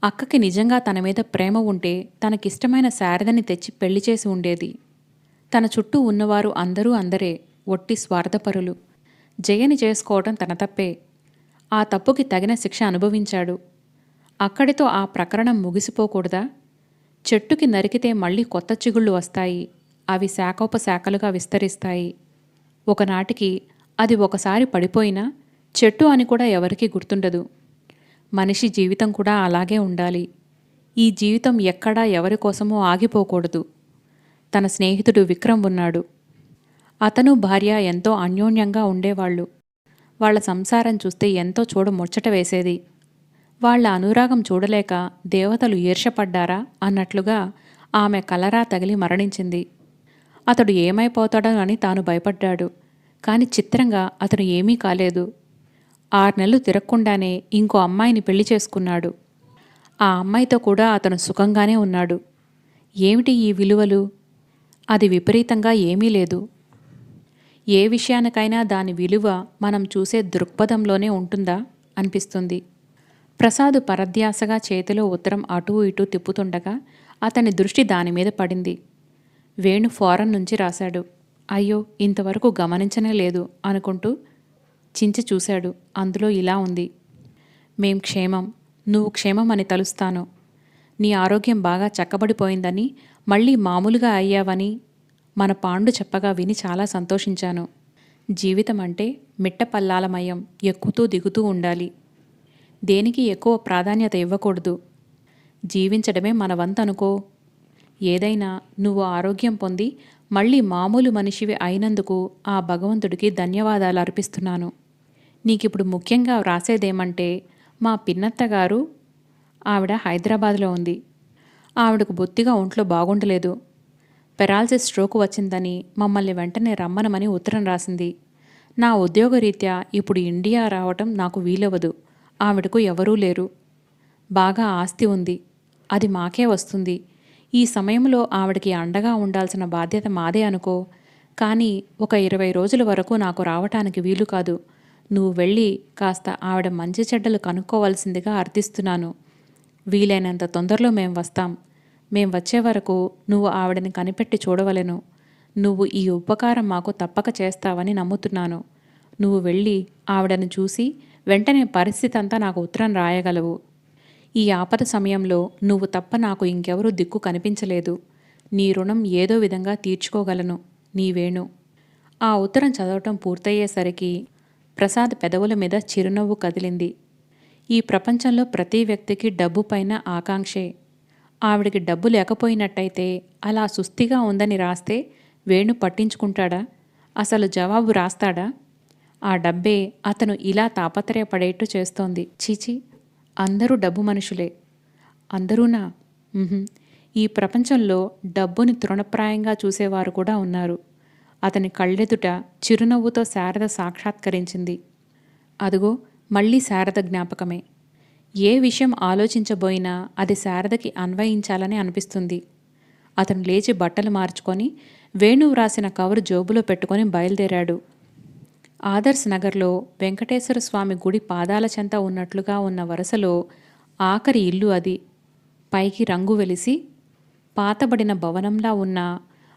A: అక్కకి నిజంగా తన మీద ప్రేమ ఉంటే తనకిష్టమైన శారదని తెచ్చి పెళ్లి చేసి ఉండేది. తన చుట్టూ ఉన్నవారు అందరూ అందరే, ఒట్టి స్వార్థపరులు. జయని చేసుకోవటం తన తప్పే. ఆ తప్పుకి తగిన శిక్ష అనుభవించాడు. అక్కడితో ఆ ప్రకరణం ముగిసిపోకూడదా? చెట్టుకి నరికితే మళ్ళీ కొత్త చిగుళ్ళు వస్తాయి. అవి శాఖోపశాఖలుగా విస్తరిస్తాయి. ఒకనాటికి అది ఒకసారి పడిపోయినా చెట్టు అని కూడా ఎవరికీ గుర్తుండదు. మనిషి జీవితం కూడా అలాగే ఉండాలి. ఈ జీవితం ఎక్కడా ఎవరి కోసమో ఆగిపోకూడదు. తన స్నేహితుడు విక్రమ్ ఉన్నాడు. అతను భార్య ఎంతో అన్యోన్యంగా ఉండేవాళ్లు. వాళ్ల సంసారం చూస్తే ఎంతో చూడముచ్చట వేసేది. వాళ్ల అనురాగం చూడలేక దేవతలు ఈర్ష్యపడ్డారా అన్నట్లుగా ఆమె కలరా తగిలి మరణించింది. అతడు ఏమైపోతాడో అని తాను భయపడ్డాడు. కాని చిత్రంగా అతను ఏమీ కాలేదు. 6 నెలలు తిరగకుండానే ఇంకో అమ్మాయిని పెళ్లి చేసుకున్నాడు. ఆ అమ్మాయితో కూడా అతను సుఖంగానే ఉన్నాడు. ఏమిటి ఈ విలువలు? అది విపరీతంగా ఏమీ లేదు. ఏ విషయానికైనా దాని విలువ మనం చూసే దృక్పథంలోనే ఉంటుందా అనిపిస్తుంది. ప్రసాదు పరధ్యాసగా చేతిలో ఉత్తరం అటూ ఇటూ తిప్పుతుండగా అతని దృష్టి దానిమీద పడింది. వేణు ఫారెన్ నుంచి రాశాడు. అయ్యో, ఇంతవరకు గమనించనే లేదు అనుకుంటూ చించి చూశాడు. అందులో ఇలా ఉంది: మేం క్షేమం, నువ్వు క్షేమం అని తలుస్తాను. నీ ఆరోగ్యం బాగా చక్కబడిపోయిందని, మళ్ళీ మామూలుగా అయ్యావని మన పాండు చెప్పగా విని చాలా సంతోషించాను. జీవితం అంటే మిట్టపల్లాలమయం, ఎక్కుతూ దిగుతూ ఉండాలి. దేనికి ఎక్కువ ప్రాధాన్యత ఇవ్వకూడదు. జీవించడమే మన వంతనుకో. ఏదైనా నువ్వు ఆరోగ్యం పొంది మళ్ళీ మామూలు మనిషివి అయినందుకు ఆ భగవంతుడికి ధన్యవాదాలు అర్పిస్తున్నాను. నీకిప్పుడు ముఖ్యంగా వ్రాసేదేమంటే, మా పిన్నత్త గారు ఆవిడ హైదరాబాద్లో ఉంది. ఆవిడకు బొత్తిగా ఒంట్లో బాగుండలేదు. పెరాలసిస్ స్ట్రోక్ వచ్చిందని మమ్మల్ని వెంటనే రమ్మనమని ఉత్తరం రాసింది. నా ఉద్యోగరీత్యా ఇప్పుడు ఇండియా రావటం నాకు వీలవదు. ఆవిడకు ఎవరూ లేరు. బాగా ఆస్తి ఉంది. అది మాకే వస్తుంది. ఈ సమయంలో ఆవిడకి అండగా ఉండాల్సిన బాధ్యత మాదే అనుకో. కానీ ఒక 20 రోజుల వరకు నాకు రావటానికి వీలు కాదు. నువ్వు వెళ్ళి కాస్త ఆవిడ మంచి చెడ్డలు కనుక్కోవలసిందిగా అర్థిస్తున్నాను. వీలైనంత తొందరలో మేం వస్తాం. మేం వచ్చే వరకు నువ్వు ఆవిడని కనిపెట్టి చూడవలెను. నువ్వు ఈ ఉపకారం మాకు తప్పక చేస్తావని నమ్ముతున్నాను. నువ్వు వెళ్ళి ఆవిడను చూసి వెంటనే పరిస్థితి అంతా నాకు ఉత్తరం రాయగలవు. ఈ ఆపద సమయంలో నువ్వు తప్ప నాకు ఇంకెవరూ దిక్కు కనిపించలేదు. నీ రుణం ఏదో విధంగా తీర్చుకోగలను. నీ వేణు. ఆ ఉత్తరం చదవటం పూర్తయ్యేసరికి ప్రసాద్ పెదవుల మీద చిరునవ్వు కదిలింది. ఈ ప్రపంచంలో ప్రతి వ్యక్తికి డబ్బు పైన ఆకాంక్షే. ఆవిడికి డబ్బు లేకపోయినట్టయితే అలా సుస్థిగా ఉందని రాస్తే వేణు పట్టించుకుంటాడా? అసలు జవాబు రాస్తాడా? ఆ డబ్బే అతను ఇలా తాపత్రయపడేట్టు చేస్తోంది. చీచి, అందరూ డబ్బు మనుషులే. అందరూనా? ఈ ప్రపంచంలో డబ్బుని తృణప్రాయంగా చూసేవారు కూడా ఉన్నారు. అతని కళ్ళెదుట చిరునవ్వుతో శారద సాక్షాత్కరించింది. అదుగో మళ్ళీ శారద జ్ఞాపకమే. ఏ విషయం ఆలోచించబోయినా అది శారదకి అన్వయించాలని అనిపిస్తుంది. అతను లేచి బట్టలు మార్చుకొని వేణు వ్రాసిన కవరు జోబులో పెట్టుకొని బయలుదేరాడు. ఆదర్శ్ నగర్లో వెంకటేశ్వర స్వామి గుడి పాదాల చెంత ఉన్నట్లుగా ఉన్న వరుసలో ఆఖరి ఇల్లు అది. పైకి రంగు వెలిసి పాతబడిన భవనంలా ఉన్న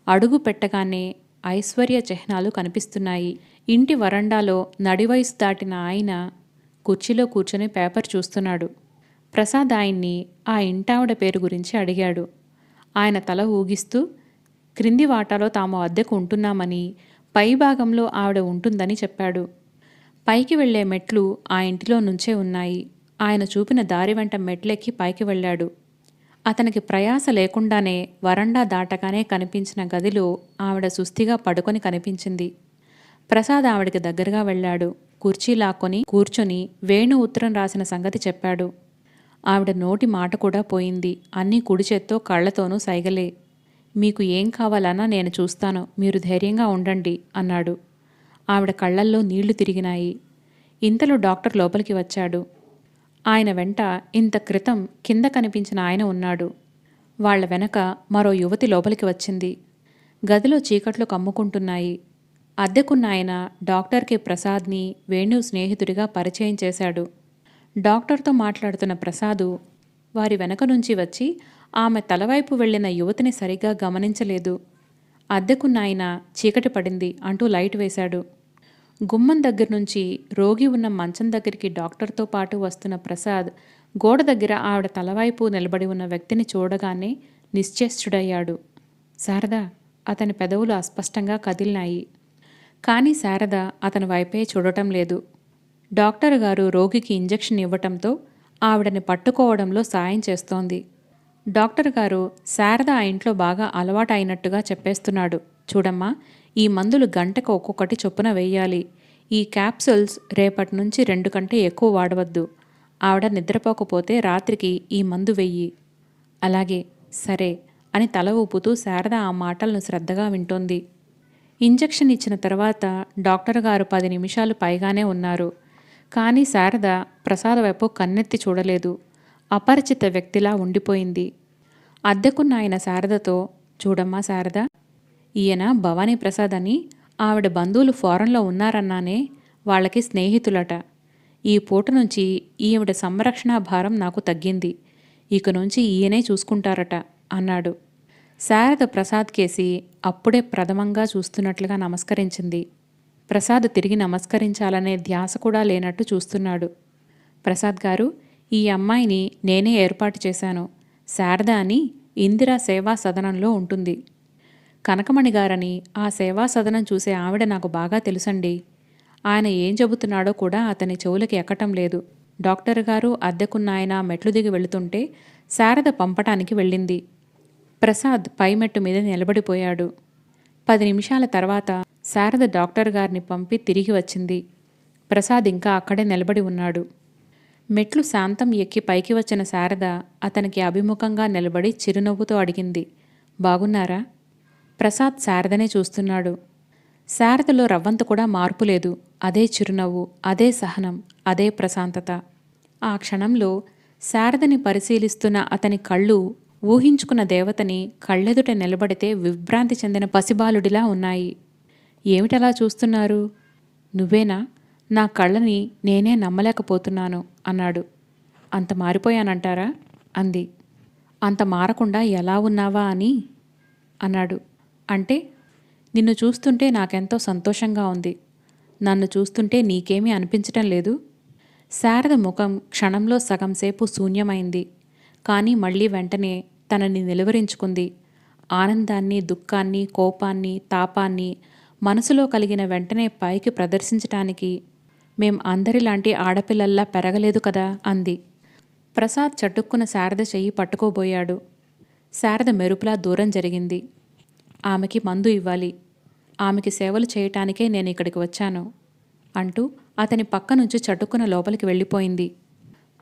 A: అడుగు పెట్టగానే ఐశ్వర్య చిహ్నాలు కనిపిస్తున్నాయి. ఇంటి వరండాలో నడివయసు దాటిన ఆయన కుర్చీలో కూర్చొని పేపర్ చూస్తున్నాడు. ప్రసాద్ ఆయన్ని ఆ ఇంటావిడ పేరు గురించి అడిగాడు. ఆయన తల ఊగిస్తూ క్రింది వాటాలో తాము అద్దెకు ఉంటున్నామని, పై భాగంలో ఆవిడ ఉంటుందని చెప్పాడు. పైకి వెళ్లే మెట్లు ఆ ఇంటిలో నుంచే ఉన్నాయి. ఆయన చూపిన దారి వెంట మెట్లెక్కి పైకి వెళ్ళాడు. అతనికి ప్రయాస లేకుండానే వరండా దాటగానే కనిపించిన గదిలో ఆవిడ సుస్థిగా పడుకొని కనిపించింది. ప్రసాద్ ఆవిడకి దగ్గరగా వెళ్ళాడు. కుర్చీ లాక్కొని కూర్చొని వేణు ఉత్తరం రాసిన సంగతి చెప్పాడు. ఆవిడ నోటి మాట కూడా పోయింది. అన్నీ కుడి చేత్తో కళ్లతోనూ సైగలే. మీకు ఏం కావాలన్నా నేను చూస్తాను, మీరు ధైర్యంగా ఉండండి అన్నాడు. ఆవిడ కళ్లల్లో నీళ్లు తిరిగినాయి. ఇంతలో డాక్టర్ లోపలికి వచ్చాడు. ఆయన వెంట ఇంత క్రితం కింద కనిపించిన ఆయన ఉన్నాడు. వాళ్ల వెనక మరో యువతి లోపలికి వచ్చింది. గదిలో చీకట్లు కమ్ముకుంటున్నాయి. అద్దెకున్న ఆయన డాక్టర్కి ప్రసాద్ని వేణు స్నేహితుడిగా పరిచయం చేశాడు. డాక్టర్తో మాట్లాడుతున్న ప్రసాదు వారి వెనక నుంచి వచ్చి ఆమె తలవైపు వెళ్లిన యువతిని సరిగ్గా గమనించలేదు. అద్దెకున్న ఆయన చీకటి పడింది అంటూ లైట్ వేశాడు. గుమ్మం దగ్గర నుంచి రోగి ఉన్న మంచం దగ్గరికి డాక్టర్తో పాటు వస్తున్న ప్రసాద్ గోడ దగ్గర ఆవిడ తలవైపు నిలబడి ఉన్న వ్యక్తిని చూడగానే నిశ్చేష్టుడయ్యాడు. శారద. అతని పెదవులు అస్పష్టంగా కదిలినాయి. కానీ శారద అతని వైపే చూడటం లేదు. డాక్టర్ గారు రోగికి ఇంజెక్షన్ ఇవ్వటంతో ఆవిడని పట్టుకోవడంలో సాయం చేస్తోంది. డాక్టర్ గారు శారద ఆ ఇంట్లో బాగా అలవాటు అయినట్టుగా చెప్పేస్తున్నాడు. చూడమ్మా, ఈ మందులు గంటకు ఒక్కొక్కటి చొప్పున వెయ్యాలి. ఈ క్యాప్సూల్స్ రేపటి నుంచి 2 కంటే ఎక్కువ వాడవద్దు. ఆవిడ నిద్రపోకపోతే రాత్రికి ఈ మందు వెయ్యి. అలాగే, సరే అని తల ఊపుతూ శారద ఆ మాటలను శ్రద్ధగా వింటోంది. ఇంజెక్షన్ ఇచ్చిన తర్వాత డాక్టర్ గారు 10 నిమిషాలు పైగానే ఉన్నారు. కానీ శారద ప్రసాద్ వైపు కన్నెత్తి చూడలేదు. అపరిచిత వ్యక్తిలా ఉండిపోయింది. అద్దెకున్న ఆయన శారదతో, చూడమ్మా శారద, ఈయన భవానీ ప్రసాద్ అని ఆవిడ బంధువులు ఫారెన్లో ఉన్నారన్నానే, వాళ్ళకి స్నేహితులట. ఈ పూట నుంచి ఈవిడ సంరక్షణా భారం నాకు తగ్గింది. ఇక నుంచి ఈయనే చూసుకుంటారట అన్నాడు. శారద ప్రసాద్ కేసి అప్పుడే ప్రథమంగా చూస్తున్నట్లుగా నమస్కరించింది. ప్రసాద్ తిరిగి నమస్కరించాలనే ధ్యాస కూడా లేనట్టు చూస్తున్నాడు. ప్రసాద్ గారు, ఈ అమ్మాయిని నేనే ఏర్పాటు చేశాను. శారద అని ఇందిరా సేవా సదనంలో ఉంటుంది. కనకమణి గారని ఆ సేవా సదనం చూసే ఆవిడ నాకు బాగా తెలుసండి. ఆయన ఏం చెబుతున్నాడో కూడా అతని చెవులకి ఎక్కటం లేదు. డాక్టర్ గారు అద్దెకున్న ఆయన మెట్లు దిగి వెళుతుంటే శారద పంపటానికి వెళ్ళింది. ప్రసాద్ పై మెట్టు మీద నిలబడిపోయాడు. 10 నిమిషాల తర్వాత శారద డాక్టర్ గారిని పంపి తిరిగి వచ్చింది. ప్రసాద్ ఇంకా అక్కడే నిలబడి ఉన్నాడు. మెట్లు శాంతం ఎక్కి పైకి వచ్చిన శారద అతనికి అభిముఖంగా నిలబడి చిరునవ్వుతో అడిగింది, బాగున్నారా? ప్రసాద్ శారదనే చూస్తున్నాడు. శారదలో రవ్వంత కూడా మార్పు లేదు. అదే చిరునవ్వు, అదే సహనం, అదే ప్రశాంతత. ఆ క్షణంలో శారదని పరిశీలిస్తున్న అతని కళ్ళు ఊహించుకున్న దేవతని కళ్ళెదుట నిలబడితే విభ్రాంతి చెందిన పసిబాలుడిలా ఉన్నాయి. ఏమిటలా చూస్తున్నారు? నువ్వేనా? నా కళ్ళని నేనే నమ్మలేకపోతున్నాను అన్నాడు. అంత మారిపోయానంటారా? అంది. అంత మారకుండా ఎలా ఉన్నావా అని అన్నాడు. అంటే? నిన్ను చూస్తుంటే నాకెంతో సంతోషంగా ఉంది. నన్ను చూస్తుంటే నీకేమీ అనిపించటం లేదు? శారద ముఖం క్షణంలో సగంసేపు శూన్యమైంది. కానీ మళ్ళీ వెంటనే తనని నిలువరించుకుంది. ఆనందాన్ని, దుఃఖాన్ని, కోపాన్ని, తాపాన్ని మనసులో కలిగిన వెంటనే పైకి ప్రదర్శించటానికి మేం అందరిలాంటి ఆడపిల్లల్లా పెరగలేదు కదా అంది. ప్రసాద్ చటుక్కున శారద చెయ్యి పట్టుకోబోయాడు. శారద మెరుపులా దూరం జరిగింది. ఆమెకి మందు ఇవ్వాలి. ఆమెకి సేవలు చేయటానికే నేను ఇక్కడికి వచ్చాను అంటూ అతని పక్క నుంచి చటుక్కున లోపలికి వెళ్ళిపోయింది.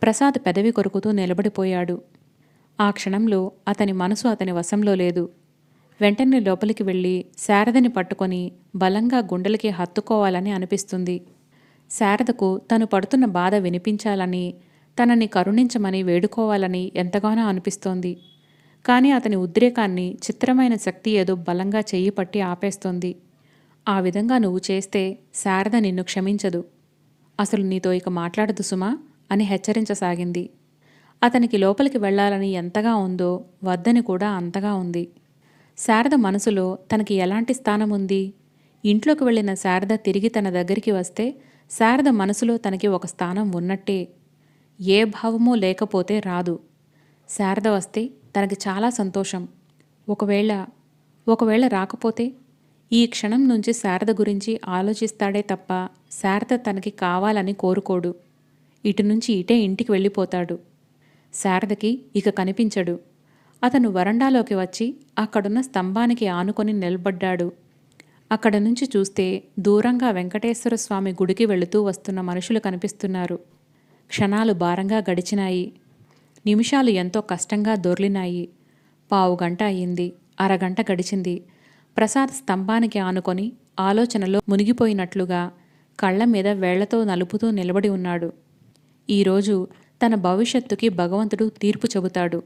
A: ప్రసాద్ పెదవి కొరుకుతూ నిలబడిపోయాడు. ఆ క్షణంలో అతని మనసు అతని వశంలో లేదు. వెంటనే లోపలికి వెళ్ళి శారదని పట్టుకొని బలంగా గుండెలకి హత్తుకోవాలని అనిపిస్తుంది. శారదకు తను పడుతున్న బాధ వినిపించాలని, తనని కరుణించమని వేడుకోవాలని ఎంతగానో అనిపిస్తోంది. కానీ అతని ఉద్రేకాన్ని చిత్రమైన శక్తి ఏదో బలంగా చెయ్యి పట్టి ఆపేస్తోంది. ఆ విధంగా నువ్వు చేస్తే శారద నిన్ను క్షమించదు. అసలు నీతో ఇక మాట్లాడదు సుమా అని హెచ్చరించసాగింది. అతనికి లోపలికి వెళ్లాలని ఎంతగా ఉందో వద్దని కూడా అంతగా ఉంది. శారద మనసులో తనకి ఎలాంటి స్థానం ఉంది? ఇంట్లోకి వెళ్ళిన శారద తిరిగి తన దగ్గరికి వస్తే శారద మనసులో తనకి ఒక స్థానం ఉన్నట్టే. ఏ భావమూ లేకపోతే రాదు. శారద వస్తే తనకి చాలా సంతోషం. ఒకవేళ రాకపోతే ఈ క్షణం నుంచి శారద గురించి ఆలోచిస్తాడే తప్ప శారద తనకి కావాలని కోరుకోడు. ఇటు నుంచి ఇటే ఇంటికి వెళ్ళిపోతాడు. శారదకి ఇక కనిపించడు. అతను వరండాలోకి వచ్చి అక్కడున్న స్తంభానికి ఆనుకొని నిలబడ్డాడు. అక్కడ నుంచి చూస్తే దూరంగా వెంకటేశ్వర స్వామి గుడికి వెళుతూ వస్తున్న మనుషులు కనిపిస్తున్నారు. క్షణాలు భారంగా గడిచినాయి. నిమిషాలు ఎంతో కష్టంగా దొర్లినాయి. పావుగంట అయింది. అరగంట గడిచింది. ప్రసాద్ స్తంభానికి ఆనుకొని ఆలోచనలో మునిగిపోయినట్లుగా కళ్ల మీద వేళ్లతో నలుపుతూ నిలబడి ఉన్నాడు. ఈరోజు తన భవిష్యత్తుకి భగవంతుడు తీర్పు చెబుతాడు.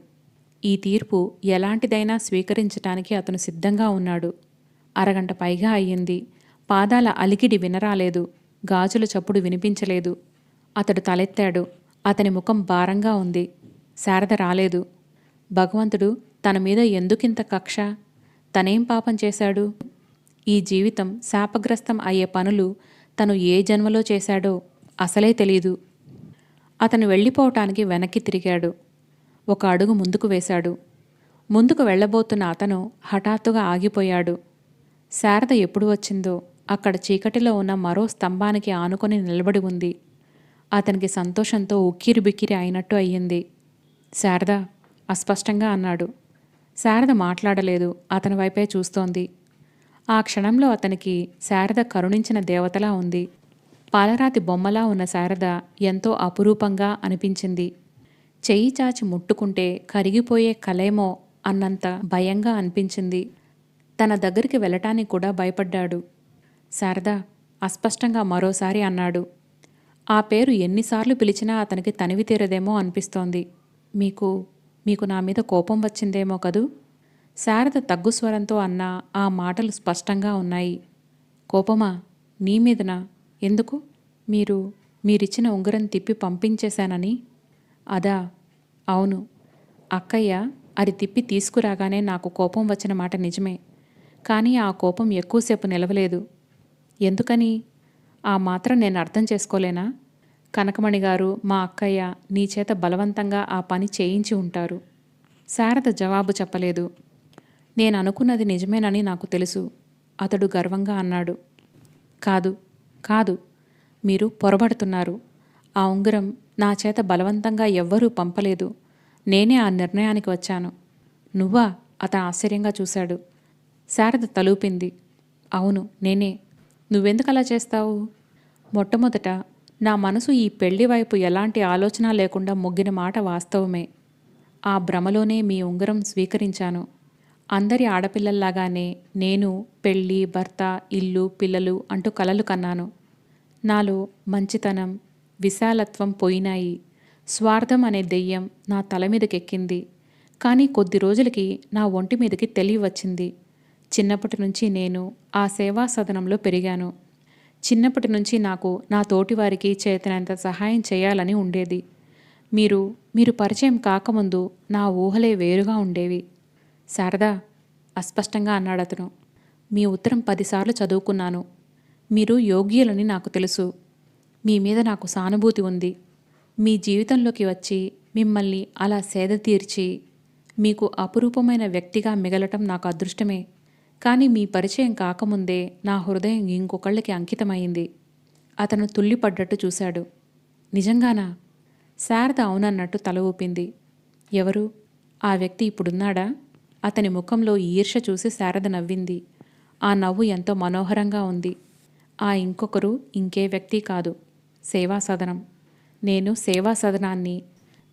A: ఈ తీర్పు ఎలాంటిదైనా స్వీకరించటానికి అతను సిద్ధంగా ఉన్నాడు. అరగంట పైగా అయ్యింది. పాదాల అలికిడి వినరాలేదు. గాజుల చప్పుడు వినిపించలేదు. అతడు తలెత్తాడు. అతని ముఖం భారంగా ఉంది. శారద రాలేదు. భగవంతుడు తన మీద ఎందుకింత కక్ష? తనేం పాపం చేశాడు? ఈ జీవితం శాపగ్రస్తం అయ్యే పనులు తను ఏ జన్మలో చేశాడో అసలే తెలీదు. అతను వెళ్ళిపోవటానికి వెనక్కి తిరిగాడు. ఒక అడుగు ముందుకు వేశాడు. ముందుకు వెళ్ళబోతున్న అతను హఠాత్తుగా ఆగిపోయాడు. శారద ఎప్పుడు వచ్చిందో అక్కడ చీకటిలో ఉన్న మరో స్తంభానికి ఆనుకొని నిలబడి ఉంది. అతనికి సంతోషంతో ఉక్కిరిబిక్కిరి అయినట్టు అయ్యింది. శారద అస్పష్టంగా అన్నాడు. శారద మాట్లాడలేదు. అతని వైపే చూస్తోంది. ఆ క్షణంలో అతనికి శారద కరుణించిన దేవతలా ఉంది. పాలరాతి బొమ్మలా ఉన్న శారద ఎంతో అపురూపంగా అనిపించింది. చెయ్యి చాచి ముట్టుకుంటే కరిగిపోయే కలేమో అన్నంత భయంగా అనిపించింది. తన దగ్గరికి వెళ్ళటానికి కూడా భయపడ్డాడు. శారద అస్పష్టంగా మరోసారి అన్నాడు. ఆ పేరు ఎన్నిసార్లు పిలిచినా అతనికి తనివి తీరదేమో అనిపిస్తోంది. మీకు నా మీద కోపం వచ్చిందేమో కదూ? శారద తగ్గుస్వరంతో అన్న ఆ మాటలు స్పష్టంగా ఉన్నాయి. కోపమా? నీ మీదనా? ఎందుకు? మీరిచ్చిన ఉంగరం తిప్పి పంపించేశానని? అదా? అవును. అక్కయ్య అది తిప్పి తీసుకురాగానే నాకు కోపం వచ్చిన మాట నిజమే. కానీ ఆ కోపం ఎక్కువసేపు నిలవలేదు. ఎందుకని? ఆ మాత్రం నేను అర్థం చేసుకోలేనా? కనకమణి గారు, మా అక్కయ్య నీ చేత బలవంతంగా ఆ పని చేయించి ఉంటారు. శారద జవాబు చెప్పలేదు. నేను అనుకున్నది నిజమేనని నాకు తెలుసు, అతడు గర్వంగా అన్నాడు. కాదు, మీరు పొరబడుతున్నారు. ఆ ఉంగరం నా చేత బలవంతంగా ఎవ్వరూ పంపలేదు. నేనే ఆ నిర్ణయానికి వచ్చాను. నువ్వా? అతను ఆశ్చర్యంగా చూశాడు. శారద తలూపింది. అవును, నేనే. నువ్వెందుకలా చేస్తావు? మొట్టమొదట నా మనసు ఈ పెళ్లి వైపు ఎలాంటి ఆలోచన లేకుండా మొగ్గిన మాట వాస్తవమే. ఆ భ్రమలోనే మీ ఉంగరం స్వీకరించాను. అందరి ఆడపిల్లల్లాగానే నేను పెళ్ళి, భర్త, ఇల్లు, పిల్లలు అంటూ కలలు కన్నాను. నాలో మంచితనం, విశాలత్వం పోయినాయి. స్వార్థం అనే దెయ్యం నా తల మీదకెక్కింది. కానీ కొద్ది రోజులకి నా ఒంటి మీదకి తెలివి వచ్చింది. చిన్నప్పటి నుంచి నేను ఆ సేవా సదనంలో పెరిగాను. చిన్నప్పటి నుంచి నాకు నా తోటివారికి చేతనంత సహాయం చేయాలని ఉండేది. మీరు పరిచయం కాకముందు నా ఊహలే వేరుగా ఉండేవి. శారదా, అస్పష్టంగా అన్నాడతను. మీ ఉత్తరం 10 సార్లు చదువుకున్నాను. మీరు యోగ్యులని నాకు తెలుసు. మీ మీద నాకు సానుభూతి ఉంది. మీ జీవితంలోకి వచ్చి మిమ్మల్ని అలా సేద తీర్చి మీకు అపురూపమైన వ్యక్తిగా మిగలటం నాకు అదృష్టమే. కానీ మీ పరిచయం కాకముందే నా హృదయం ఇంకొకళ్ళకి అంకితమైంది. అతను తుల్లిపడ్డట్టు చూశాడు. నిజంగానా? శారద అవునన్నట్టు తల ఊపింది. ఎవరు? ఆ వ్యక్తి ఇప్పుడున్నాడా? అతని ముఖంలో ఈర్ష్య చూసి శారద నవ్వింది. ఆ నవ్వు ఎంతో మనోహరంగా ఉంది. ఆ ఇంకొకరు ఇంకే వ్యక్తి కాదు, సేవా సదనం. నేను సేవా సదనాన్ని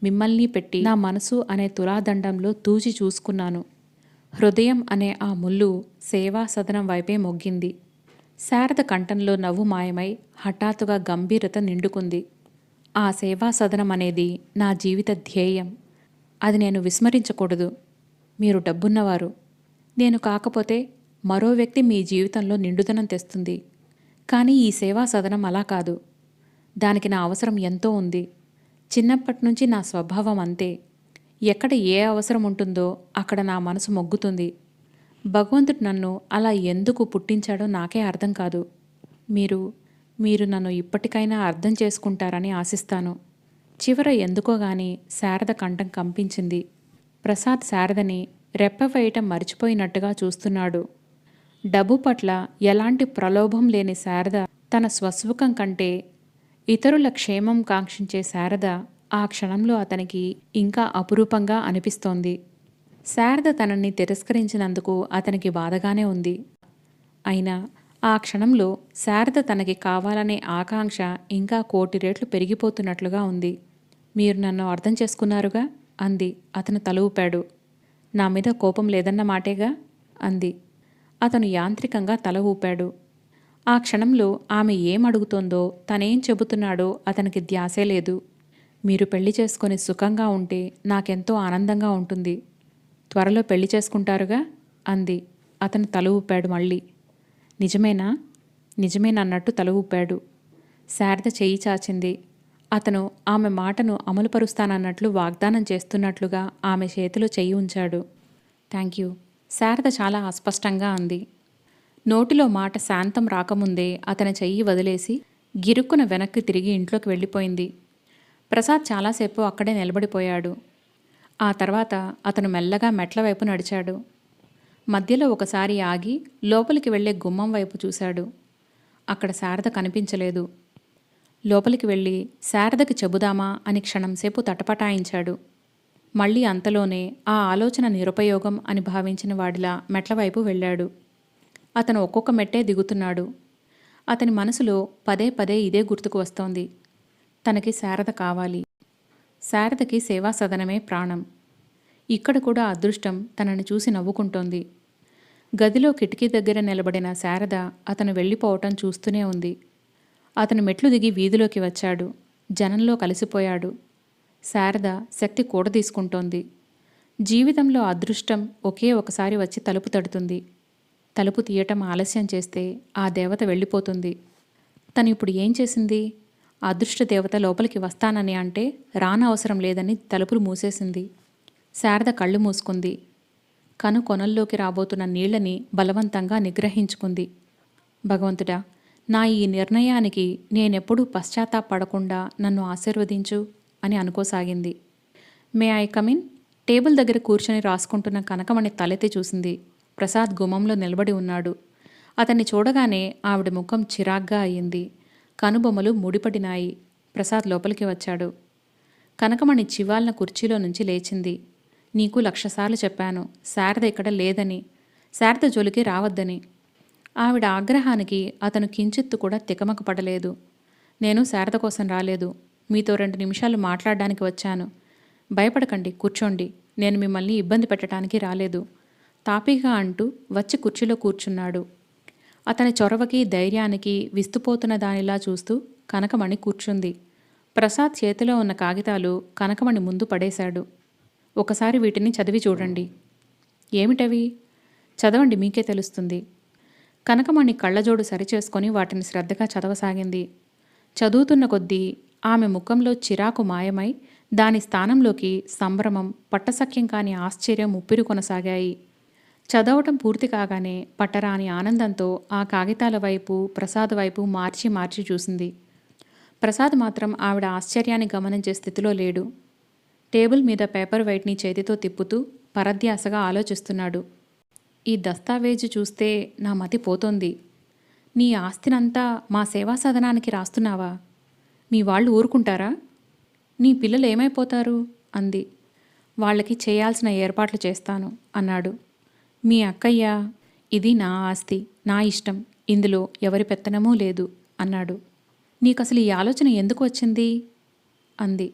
A: మిమ్మల్ని పెట్టి నా మనసు అనే తులాదండంలో తూచి చూసుకున్నాను. హృదయం అనే ఆ ముళ్ళు సేవా సదనం వైపే మొగ్గింది. శారద కంఠంలో నవ్వు మాయమై హఠాత్తుగా గంభీరత నిండుకుంది. ఆ సేవా సదనం అనేది నా జీవిత ధ్యేయం. అది నేను విస్మరించకూడదు. మీరు డబ్బున్నవారు. నేను కాకపోతే మరో వ్యక్తి మీ జీవితంలో నిండుదనం తెస్తుంది. కానీ ఈ సేవా సదనం అలా కాదు. దానికి నా అవసరం ఎంతో ఉంది. చిన్నప్పటి నుంచి నా స్వభావం అంతే. ఎక్కడ ఏ అవసరం ఉంటుందో అక్కడ నా మనసు మొగ్గుతుంది. భగవంతుడు నన్ను అలా ఎందుకు పుట్టించాడో నాకే అర్థం కాదు. మీరు నన్ను ఇప్పటికైనా అర్థం చేసుకుంటారని ఆశిస్తాను. చివర ఎందుకోగాని శారద కంఠం కంపించింది. ప్రసాద్ శారదని రెప్పవేయటం మర్చిపోయినట్టుగా చూస్తున్నాడు. డబ్బు పట్ల ఎలాంటి ప్రలోభం లేని శారద, తన స్వసుఖం కంటే ఇతరుల క్షేమం కాంక్షించే శారద ఆ క్షణంలో అతనికి ఇంకా అపురూపంగా అనిపిస్తోంది. శారద తనని తిరస్కరించినందుకు అతనికి బాధగానే ఉంది. అయినా ఆ క్షణంలో శారద తనకి కావాలనే ఆకాంక్ష ఇంకా 1,000,000 రెట్లు పెరిగిపోతున్నట్లుగా ఉంది. మీరు నన్ను అర్థం చేసుకున్నారుగా అంది. అతను తల ఊపాడు. నా మీద కోపం లేదన్న మాటేగా అంది. అతను యాంత్రికంగా తల ఊపాడు. ఆ క్షణంలో ఆమె ఏం అడుగుతోందో, తనేం చెబుతున్నాడో అతనికి ధ్యాసే లేదు. మీరు పెళ్లి చేసుకొని సుఖంగా ఉంటే నాకెంతో ఆనందంగా ఉంటుంది. త్వరలో పెళ్లి చేసుకుంటారుగా అంది. అతను తల ఊపాడు మళ్ళీ. నిజమేనా? నిజమేనన్నట్టు తల ఊపాడు. శారద చెయ్యి చాచింది. అతను ఆమె మాటను అమలుపరుస్తానన్నట్లు వాగ్దానం చేస్తున్నట్లుగా ఆమె చేతిలో చెయ్యి ఉంచాడు. థ్యాంక్ యూ, శారద చాలా అస్పష్టంగా అంది. నోటిలో మాట శాంతం రాకముందే అతని చెయ్యి వదిలేసి గిరుక్కున వెనక్కి తిరిగి ఇంట్లోకి వెళ్ళిపోయింది. ప్రసాద్ చాలాసేపు అక్కడే నిలబడిపోయాడు. ఆ తర్వాత అతను మెల్లగా మెట్ల వైపు నడిచాడు. మధ్యలో ఒకసారి ఆగి లోపలికి వెళ్లే గుమ్మం వైపు చూశాడు. అక్కడ శారద కనిపించలేదు. లోపలికి వెళ్ళి శారదకి చెబుదామా అని క్షణంసేపు తటపటాయించాడు. మళ్ళీ అంతలోనే ఆ ఆలోచన నిరుపయోగం అని భావించిన వాడిలా మెట్లవైపు వెళ్ళాడు. అతను ఒక్కొక్క మెట్టే దిగుతున్నాడు. అతని మనసులో పదే పదే ఇదే గుర్తుకు వస్తోంది. తనకి శారద కావాలి. శారదకి సేవా సదనమే ప్రాణం. ఇక్కడ కూడా అదృష్టం తనని చూసి నవ్వుకుంటోంది. గదిలో కిటికీ దగ్గర నిలబడిన శారద అతను వెళ్ళిపోవటం చూస్తూనే ఉంది. అతను మెట్లు దిగి వీధిలోకి వచ్చాడు. జనంలో కలిసిపోయాడు. శారద శక్తి కూడదీసుకుంటోంది. జీవితంలో అదృష్టం ఒకే ఒకసారి వచ్చి తలుపు తడుతుంది. తలుపు తీయటం ఆలస్యం చేస్తే ఆ దేవత వెళ్ళిపోతుంది. తను ఇప్పుడు ఏం చేసింది? అదృష్ట దేవత లోపలికి వస్తానని అంటే రానవసరం లేదని తలుపులు మూసేసింది. శారద కళ్ళు మూసుకుంది. కను కొనల్లోకి రాబోతున్న నీళ్లని బలవంతంగా నిగ్రహించుకుంది. భగవంతుడా, నా ఈ నిర్ణయానికి నేనెప్పుడూ పశ్చాత్తాపడకుండా నన్ను ఆశీర్వదించు అని అనుకోసాగింది. May I come in? టేబుల్ దగ్గర కూర్చొని రాసుకుంటున్న కనకమణి తలెత్తి చూసింది. ప్రసాద్ గుమ్మంలో నిలబడి ఉన్నాడు. అతన్ని చూడగానే ఆవిడ ముఖం చిరాగ్గా అయ్యింది. కనుబొమ్మలు ముడిపడినాయి. ప్రసాద్ లోపలికి వచ్చాడు. కనకమణి చివాల్న కుర్చీలో నుంచి లేచింది. నీకు 1,00,000 సార్లు చెప్పాను శారద ఇక్కడ లేదని, శారద జోలికి రావద్దని. ఆవిడ ఆగ్రహానికి అతను కించిత్తు కూడా తికమక పడలేదు. నేను శారద కోసం రాలేదు. మీతో 2 నిమిషాలు మాట్లాడడానికి వచ్చాను. భయపడకండి, కూర్చోండి. నేను మిమ్మల్ని ఇబ్బంది పెట్టడానికి రాలేదు. తాపీగా అంటూ వచ్చి కుర్చీలో కూర్చున్నాడు. అతని చొరవకి, ధైర్యానికి విస్తుపోతున్న దానిలా చూస్తూ కనకమణి కూర్చుంది. ప్రసాద్ చేతిలో ఉన్న కాగితాలు కనకమణి ముందు పడేశాడు. ఒకసారి వీటిని చదివి చూడండి. ఏమిటవి? చదవండి, మీకే తెలుస్తుంది. కనకమణి కళ్ళజోడు సరిచేసుకొని వాటిని శ్రద్ధగా చదవసాగింది. చదువుతున్న కొద్దీ ఆమె ముఖంలో చిరాకు మాయమై దాని స్థానంలోకి సంభ్రమం, పట్టసఖ్యం కాని ఆశ్చర్యం ఉప్పిరి కొనసాగాయి. చదవటం పూర్తి కాగానే పట్టరాని ఆనందంతో ఆ కాగితాల వైపు, ప్రసాద్ వైపు మార్చి మార్చి చూసింది. ప్రసాద్ మాత్రం ఆవిడ ఆశ్చర్యాన్ని గమనించే స్థితిలో లేడు. టేబుల్ మీద పేపర్ వెయిట్ని చేతితో తిప్పుతూ పరధ్యాసగా ఆలోచిస్తున్నాడు. ఈ దస్తావేజు చూస్తే నా మతి పోతోంది. నీ ఆస్తినంతా మా సేవా సదనానికి రాస్తున్నావా? మీ వాళ్ళు ఊరుకుంటారా? నీ పిల్లలు ఏమైపోతారు? అంది. వాళ్ళకి చేయాల్సిన ఏర్పాట్లు చేస్తాను అన్నాడు. మీ అక్కయ్య, ఇది నా ఆస్తి, నా ఇష్టం, ఇందులో ఎవరి పెత్తనమూ లేదు అన్నాడు. నీకసలు ఈ ఆలోచన ఎందుకు వచ్చింది? అంది.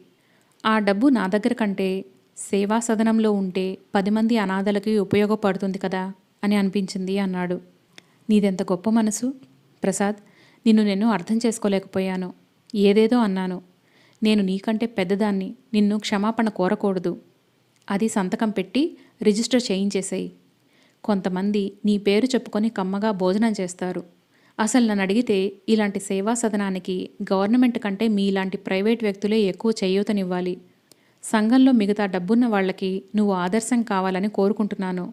A: ఆ డబ్బు నా దగ్గర కంటే సేవా సదనంలో ఉంటే 10 మంది అనాథలకి ఉపయోగపడుతుంది కదా అని అనిపించింది అన్నాడు. నీదెంత గొప్ప మనసు ప్రసాద్. నేను అర్థం చేసుకోలేకపోయాను. ఏదేదో అన్నాను. నేను నీకంటే పెద్దదాన్ని, నిన్ను క్షమాపణ కోరకూడదు. అది సంతకం పెట్టి రిజిస్టర్ చేయించేసేయి. కొంతమంది నీ పేరు చెప్పుకొని కమ్మగా భోజనం చేస్తారు. అసలు నన్ను అడిగితే ఇలాంటి సేవా సదనానికి గవర్నమెంట్ కంటే మీలాంటి ప్రైవేట్ వ్యక్తులే ఎక్కువ చేయూతనివ్వాలి. సంఘంలో మిగతా డబ్బున్న వాళ్ళకి నువ్వు ఆదర్శం కావాలని కోరుకుంటున్నాను.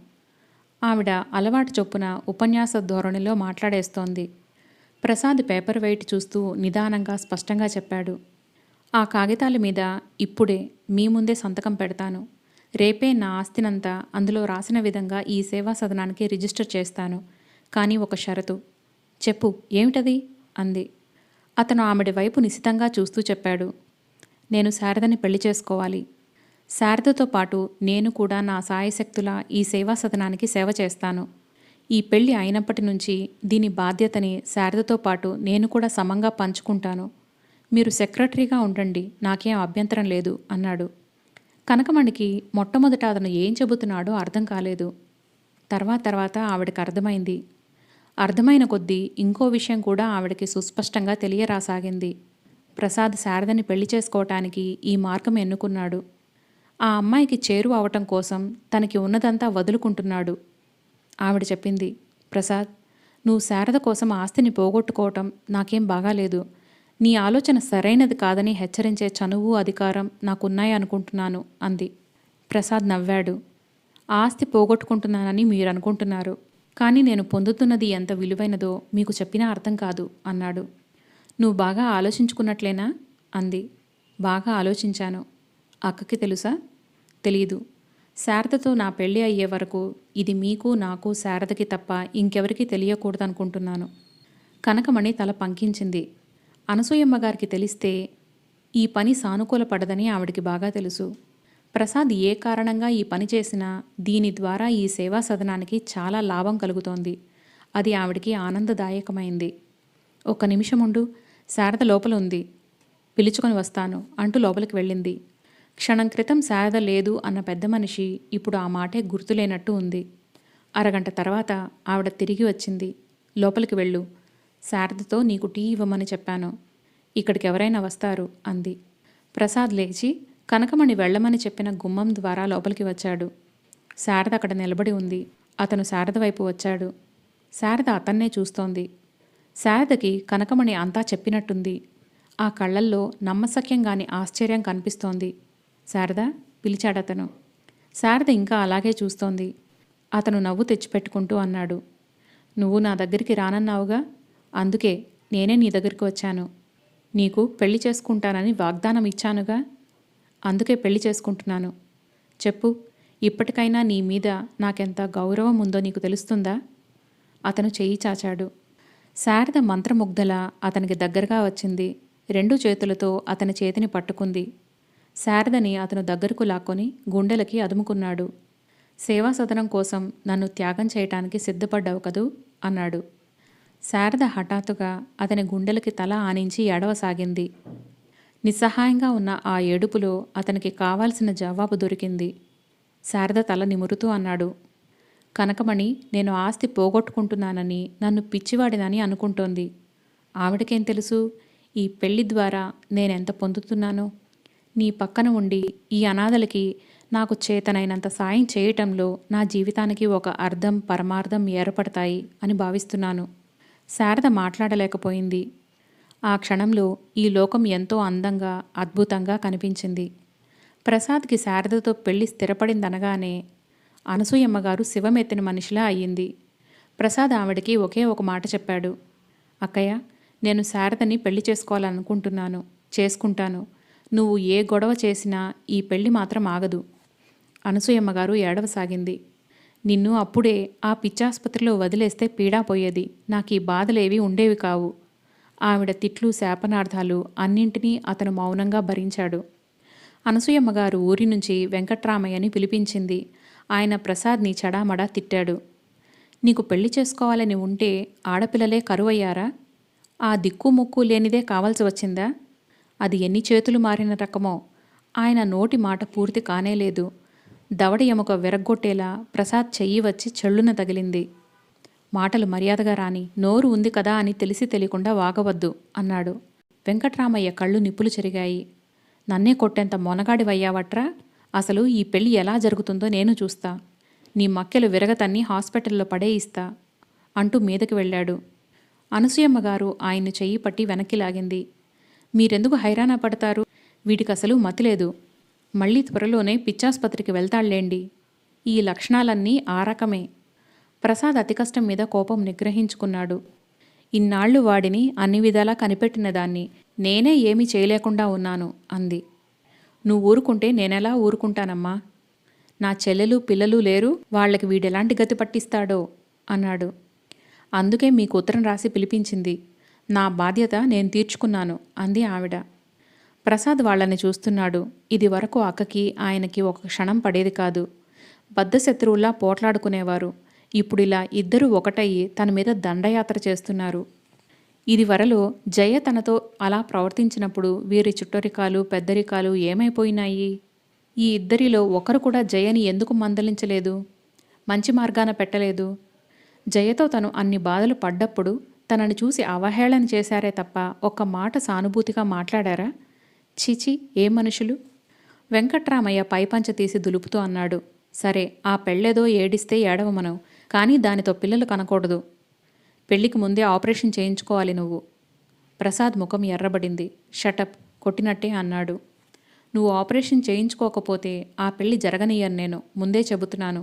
A: ఆవిడ అలవాటు చొప్పున ఉపన్యాస ధోరణిలో మాట్లాడేస్తోంది. ప్రసాద్ పేపర్ వెయిట్ చూస్తూ నిదానంగా స్పష్టంగా చెప్పాడు. ఆ కాగితాల మీద ఇప్పుడే మీ ముందే సంతకం పెడతాను. రేపే నా ఆస్తినంతా అందులో రాసిన విధంగా ఈ సేవా సదనానికి రిజిస్టర్ చేస్తాను. కానీ ఒక షరతు. చెప్పు, ఏమిటది? అంది. అతను ఆమెడి వైపు నిశితంగా చూస్తూ చెప్పాడు. నేను శారదని పెళ్లి చేసుకోవాలి. శారదతో పాటు నేను కూడా నా సాయశక్తులా ఈ సేవా సదనానికి సేవ చేస్తాను. ఈ పెళ్లి అయినప్పటి నుంచి దీని బాధ్యతని శారదతో పాటు నేను కూడా సమంగా పంచుకుంటాను. మీరు సెక్రటరీగా ఉండండి, నాకేం అభ్యంతరం లేదు అన్నాడు. కనకమణికి మొట్టమొదట అతను ఏం చెబుతున్నాడో అర్థం కాలేదు. తర్వాత ఆవిడకి అర్థమైంది. అర్థమైన కొద్దీ ఇంకో విషయం కూడా ఆవిడకి సుస్పష్టంగా తెలియరాసాగింది. ప్రసాద్ శారదని పెళ్లి చేసుకోవటానికి ఈ మార్గం ఎన్నుకున్నాడు. ఆ అమ్మాయికి చేరువ అవటం కోసం తనకి ఉన్నదంతా వదులుకుంటున్నాడు. ఆవిడ చెప్పింది. ప్రసాద్, నువ్వు శారద కోసం ఆస్తిని పోగొట్టుకోవటం నాకేం బాగాలేదు. నీ ఆలోచన సరైనది కాదని హెచ్చరించే చనువు, అధికారం నాకున్నాయి అనుకుంటున్నాను అంది. ప్రసాద్ నవ్వాడు. ఆస్తి పోగొట్టుకుంటున్నానని మీరు అనుకుంటున్నారు, కానీ నేను పొందుతున్నది ఎంత విలువైనదో మీకు చెప్పినా అర్థం కాదు అన్నాడు. నువ్వు బాగా ఆలోచించుకున్నట్లేనా? అంది. బాగా ఆలోచించాను. అక్కకి తెలుసా? తెలీదు. శారదతో నా పెళ్ళి అయ్యే వరకు ఇది మీకు, నాకు, శారదకి తప్ప ఇంకెవరికీ తెలియకూడదనుకుంటున్నాను. కనకమణి తల పంకించింది. అనసూయమ్మ గారికి తెలిస్తే ఈ పని సానుకూలపడదని ఆవిడికి బాగా తెలుసు. ప్రసాద్ ఏ కారణంగా ఈ పని చేసినా దీని ద్వారా ఈ సేవా సదనానికి చాలా లాభం కలుగుతోంది. అది ఆవిడికి ఆనందదాయకమైంది. ఒక్క నిమిషముండు, శారద లోపల ఉంది, పిలుచుకొని వస్తాను అంటూ లోపలికి వెళ్ళింది. క్షణం క్రితం శారద లేదు అన్న పెద్ద మనిషి ఇప్పుడు ఆ మాటే గుర్తులేనట్టు ఉంది. అరగంట తర్వాత ఆవిడ తిరిగి వచ్చింది. లోపలికి వెళ్ళు, శారదతో నీకు టీ ఇవ్వమని చెప్పాను. ఇక్కడికి ఎవరైనా వస్తారు అంది. ప్రసాద్ లేచి కనకమణి వెళ్ళమని చెప్పిన గుమ్మం ద్వారా లోపలికి వచ్చాడు. శారద అక్కడ నిలబడి ఉంది. అతను శారద వైపు వచ్చాడు. శారద అతన్నే చూస్తోంది. శారదకి కనకమణి అంతా చెప్పినట్టుంది. ఆ కళ్ళల్లో నమ్మశక్యంగాని ఆశ్చర్యం కనిపిస్తోంది. శారద, పిలిచాడతను. శారద ఇంకా అలాగే చూస్తోంది. అతను నవ్వు తెచ్చిపెట్టుకుంటూ అన్నాడు. నువ్వు నా దగ్గరికి రానన్నావుగా, అందుకే నేనే నీ దగ్గరికి వచ్చాను. నీకు పెళ్లి చేసుకుంటానని వాగ్దానం ఇచ్చానుగా, అందుకే పెళ్లి చేసుకుంటున్నాను. చెప్పు, ఇప్పటికైనా నీ మీద నాకెంత గౌరవం ఉందో నీకు తెలుస్తుందా? అతను చెయ్యి చాచాడు. శారద మంత్రముగ్ధలా అతనికి దగ్గరగా వచ్చింది. 2 చేతులతో అతని చేతిని పట్టుకుంది. శారదని అతను దగ్గరకు లాక్కొని గుండెలకి అదుముకున్నాడు. సేవా సదనం కోసం నన్ను త్యాగం చేయటానికి సిద్ధపడ్డావు కదూ అన్నాడు. శారద హఠాత్తుగా అతని గుండెలకి తల ఆనించి ఏడవసాగింది. నిస్సహాయంగా ఉన్న ఆ ఏడుపులో అతనికి కావాల్సిన జవాబు దొరికింది. శారద తల నిమురుతూ అన్నాడు, కనకమణి నేను ఆస్తి పోగొట్టుకుంటున్నానని, నన్ను పిచ్చివాడినని అనుకుంటోంది. ఆవిడకేం తెలుసు ఈ పెళ్లి ద్వారా నేనెంత పొందుతున్నానో? నీ పక్కన ఉండి ఈ అనాథలకి నాకు చేతనైనంత సాయం చేయటంలో నా జీవితానికి ఒక అర్థం పరమార్థం ఏర్పడతాయి అని భావిస్తున్నాను. శారద మాట్లాడలేకపోయింది. ఆ క్షణంలో ఈ లోకం ఎంతో అందంగా అద్భుతంగా కనిపించింది. ప్రసాద్కి శారదతో పెళ్లి స్థిరపడిందనగానే అనసూయమ్మగారు శివమెత్తిన మనిషిలా అయ్యింది. ప్రసాద్ ఆవిడకి ఒకే ఒక మాట చెప్పాడు, అక్కయ్య నేను శారదని పెళ్లి చేసుకోవాలనుకుంటున్నాను, చేసుకుంటాను. నువ్వు ఏ గొడవ చేసినా ఈ పెళ్లి మాత్రం ఆగదు. అనసూయమ్మగారు ఏడవసాగింది. నిన్ను అప్పుడే ఆ పిచ్చాసుపత్రిలో వదిలేస్తే పీడా పోయేది, నాకు ఈ బాధలేవి ఉండేవి కావు. ఆవిడ తిట్లు శాపనార్థాలు అన్నింటినీ అతను మౌనంగా భరించాడు. అనసూయమ్మగారు ఊరి నుంచి వెంకట్రామయ్యని పిలిపించింది. ఆయన ప్రసాద్ని చెడామడా తిట్టాడు. నీకు పెళ్లి చేసుకోవాలని ఉంటే ఆడపిల్లలే కరువయ్యారా? ఆ దిక్కు ముక్కు లేనిదే కావాల్సి వచ్చిందా? అది ఎన్ని చేతులు మారిన రకమో. ఆయన నోటి మాట పూర్తి కానేలేదు. దవడ ఎముక విరగ్గొట్టేలా ప్రసాద్ చెయ్యి వచ్చి చెళ్ళున తగిలింది. మాటలు మర్యాదగా రాని, నోరు ఉంది కదా అని తెలిసి తెలియకుండా వాగవద్దు అన్నాడు. వెంకట్రామయ్య కళ్ళు నిప్పులు చెరిగాయి. నన్నే కొట్టేంత మొనగాడివయ్యావట్రా? అసలు ఈ పెళ్లి ఎలా జరుగుతుందో నేను చూస్తా. నీ మక్కెలు విరగతన్ని హాస్పిటల్లో పడేయిస్తా అంటూ మీదకి వెళ్ళాడు. అనసూయమ్మగారు ఆయన్ని చెయ్యి పట్టి వెనక్కి లాగింది. మీరెందుకు హైరాణ పడతారు? వీడికసలు మతిలేదు. మళ్ళీ త్వరలోనే పిచ్చాసుపత్రికి వెళ్తాళ్లేండి. ఈ లక్షణాలన్నీ ఆ రకమే. ప్రసాద్ అతికష్టం మీద కోపం నిగ్రహించుకున్నాడు. ఇన్నాళ్లు వాడిని అన్ని విధాలా కనిపెట్టిన దాన్ని నేనే ఏమీ చేయలేకుండా ఉన్నాను అంది. నువ్వు ఊరుకుంటే నేనెలా ఊరుకుంటానమ్మా? నా చెల్లెలు పిల్లలు లేరు, వాళ్లకి వీడెలాంటి గతి పట్టిస్తాడో అన్నాడు. అందుకే మీకు ఉత్తరం రాసి పిలిపించింది. నా బాధ్యత నేను తీర్చుకున్నాను అంది ఆవిడ. ప్రసాద్ వాళ్ళని చూస్తున్నాడు. ఇది వరకు అక్కకి ఆయనకి ఒక క్షణం పడేది కాదు. బద్ధశత్రువుల్లా పోట్లాడుకునేవారు. ఇప్పుడిలా ఇద్దరూ ఒకటయ్యి తన మీద దండయాత్ర చేస్తున్నారు. ఇది వరలో జయ తనతో అలా ప్రవర్తించినప్పుడు వీరి చుట్టరికాలు పెద్దరికాలు ఏమైపోయినాయి? ఈ ఇద్దరిలో ఒకరు కూడా జయని ఎందుకు మందలించలేదు, మంచి మార్గాన పెట్టలేదు? జయతో తను అన్ని బాధలు పడ్డప్పుడు తనని చూసి అవహేళన చేశారే తప్ప ఒక్క మాట సానుభూతిగా మాట్లాడారా? చీచి, ఏ మనుషులు! వెంకట్రామయ్య పైపంచ తీసి దులుపుతూ అన్నాడు. సరే, ఆ పెళ్ళేదో ఏడిస్తే ఏడవమనవు, కానీ దానితో పిల్లలు కనకూడదు. పెళ్లికి ముందే ఆపరేషన్ చేయించుకోవాలి నువ్వు. ప్రసాద్ ముఖం ఎర్రబడింది. షటప్, కొట్టినట్టే అన్నాడు. నువ్వు ఆపరేషన్ చేయించుకోకపోతే ఆ పెళ్లి జరగనియ్యను, నేను ముందే చెబుతున్నాను.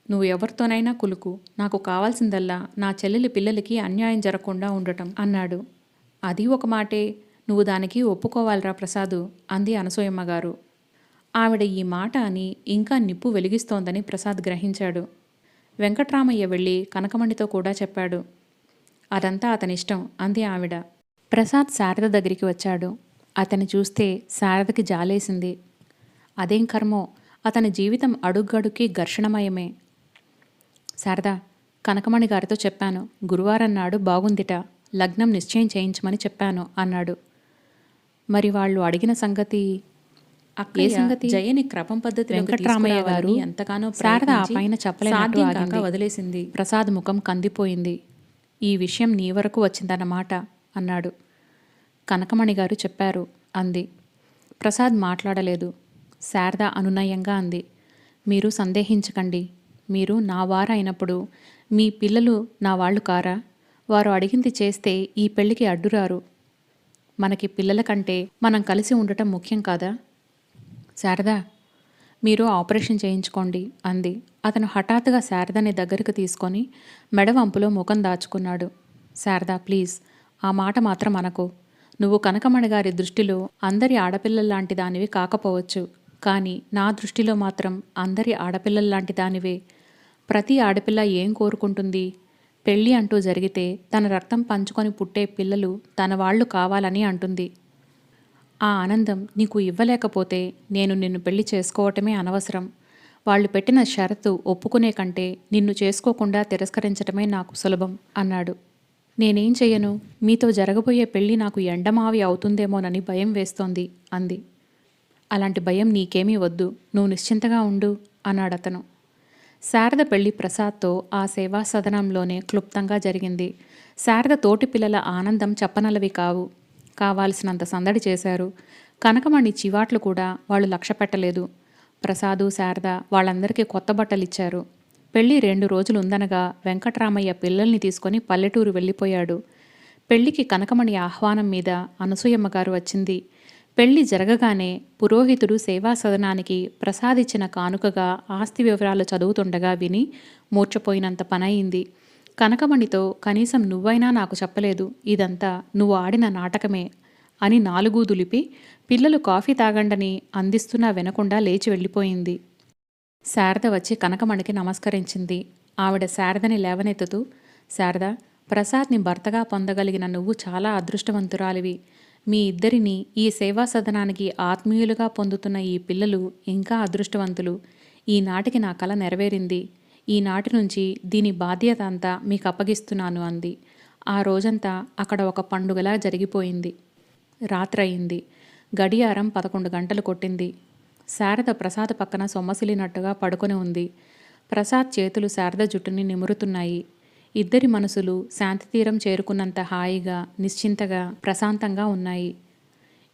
A: నువ్వు ఎవరితోనైనా కులుకు, నాకు కావాల్సిందల్లా నా చెల్లెలి పిల్లలకి అన్యాయం జరగకుండా ఉండటం అన్నాడు. అది ఒక మాటే, నువ్వు దానికి ఒప్పుకోవాలిరా ప్రసాదు అంది అనసూయమ్మగారు. ఆవిడ ఈ మాట అని ఇంకా నిప్పు వెలిగిస్తోందని ప్రసాద్ గ్రహించాడు. వెంకట్రామయ్య వెళ్ళి కనకమణితో కూడా చెప్పాడు. అదంతా అతనిష్టం అంది ఆవిడ. ప్రసాద్ శారద దగ్గరికి వచ్చాడు. అతన్ని చూస్తే శారదకి జాలేసింది. అదేం కర్మో, అతని జీవితం అడుగడుక్కి ఘర్షణమయమే. శారదా, కనకమణి గారితో చెప్పాను, గురువారం నాడు బాగుందిట, లగ్నం నిశ్చయం చేయించమని చెప్పాను అన్నాడు. మరి వాళ్ళు అడిగిన సంగతి? ఏ సంగతి? జయని క్రమం పద్ధతి వెంకట్రామయ్య గారు ఎంతగానో శారద ఆ పైన చెప్పలేక వదిలేసింది. ప్రసాద్ ముఖం కందిపోయింది. ఈ విషయం నీ వరకు వచ్చిందన్నమాట అన్నాడు. కనకమణి గారు చెప్పారు అంది. ప్రసాద్ మాట్లాడలేదు. శారద అనునయంగా అంది. మీరు సందేహించకండి. మీరు నా వారు అయినప్పుడు మీ పిల్లలు నా వాళ్ళు కారా? వారు అడిగింది చేస్తే ఈ పెళ్లికి అడ్డురారు. మనకి పిల్లల కంటే మనం కలిసి ఉండటం ముఖ్యం కాదా? శారదా, మీరు ఆపరేషన్ చేయించుకోండి అంది. అతను హఠాత్తుగా శారదని దగ్గరకు తీసుకొని మెడవంపులో ముఖం దాచుకున్నాడు. శారదా, ప్లీజ్, ఆ మాట మాత్రం అనకు. నువ్వు కనకమణి గారి దృష్టిలో అందరి ఆడపిల్లల్లాంటి దానివి కాకపోవచ్చు, కానీ నా దృష్టిలో మాత్రం అందరి ఆడపిల్లల్లాంటి దానివే. ప్రతి ఆడపిల్ల ఏం కోరుకుంటుంది? పెళ్ళి అంటూ జరిగితే తన రక్తం పంచుకొని పుట్టే పిల్లలు తన వాళ్ళు కావాలని అంటుంది. ఆ ఆనందం నీకు ఇవ్వలేకపోతే నేను నిన్ను పెళ్లి చేసుకోవటమే అనవసరం. వాళ్ళు పెట్టిన షరతు ఒప్పుకునే కంటే నిన్ను చేసుకోకుండా తిరస్కరించటమే నాకు సులభం అన్నాడు. నేనేం చెయ్యను, మీతో జరగబోయే పెళ్లి నాకు ఎండమావి అవుతుందేమోనని భయం వేస్తోంది అంది. అలాంటి భయం నీకేమీ వద్దు, నువ్వు నిశ్చింతగా ఉండు అన్నాడతను. శారద పెళ్లి ప్రసాద్తో ఆ సేవా సదనంలోనే క్లుప్తంగా జరిగింది. శారద తోటి పిల్లల ఆనందం చెప్పనలవి కావు. కావాల్సినంత సందడి చేశారు. కనకమణి చివాట్లు కూడా వాళ్ళు లక్ష్య పెట్టలేదు. ప్రసాదు, శారద వాళ్ళందరికీ కొత్త బట్టలిచ్చారు. పెళ్లి 2 రోజులుందనగా వెంకట్రామయ్య పిల్లల్ని తీసుకొని పల్లెటూరు వెళ్ళిపోయాడు. పెళ్లికి కనకమణి ఆహ్వానం మీద అనసూయమ్మగారు వచ్చింది. పెళ్లి జరగగానే పురోహితుడు సేవా సదనానికి ప్రసాదిచ్చిన కానుకగా ఆస్తి వివరాలు చదువుతుండగా విని మూర్చపోయినంత పనయింది. కనకమణితో కనీసం నువ్వైనా నాకు చెప్పలేదు, ఇదంతా నువ్వు ఆడిన నాటకమే అని నాలుగూ దులిపి పిల్లలు కాఫీ తాగండని అందిస్తున్నా వినకుండా లేచి వెళ్ళిపోయింది. శారద వచ్చి కనకమణికి నమస్కరించింది. ఆవిడ శారదని లేవనెత్తుతూ, శారద, ప్రసాద్ని భర్తగా పొందగలిగిన నువ్వు చాలా అదృష్టవంతురాలివి. మీ ఇద్దరిని ఈ సేవా సదనానికి ఆత్మీయులుగా పొందుతున్న ఈ పిల్లలు ఇంకా అదృష్టవంతులు. ఈనాటికి నా కల నెరవేరింది. ఈనాటి నుంచి దీని బాధ్యత అంతా మీకు అప్పగిస్తున్నాను అంది. ఆ రోజంతా అక్కడ ఒక పండుగలా జరిగిపోయింది. రాత్రయింది. గడియారం 11 గంటలు కొట్టింది. శారద ప్రసాద్ పక్కన సొమ్మసిలినట్టుగా పడుకొని ఉంది. ప్రసాద్ చేతులు శారద జుట్టుని నిమురుతున్నాయి. ఇద్దరి మనసులు శాంతితీరం చేరుకున్నంత హాయిగా, నిశ్చింతగా, ప్రశాంతంగా ఉన్నాయి.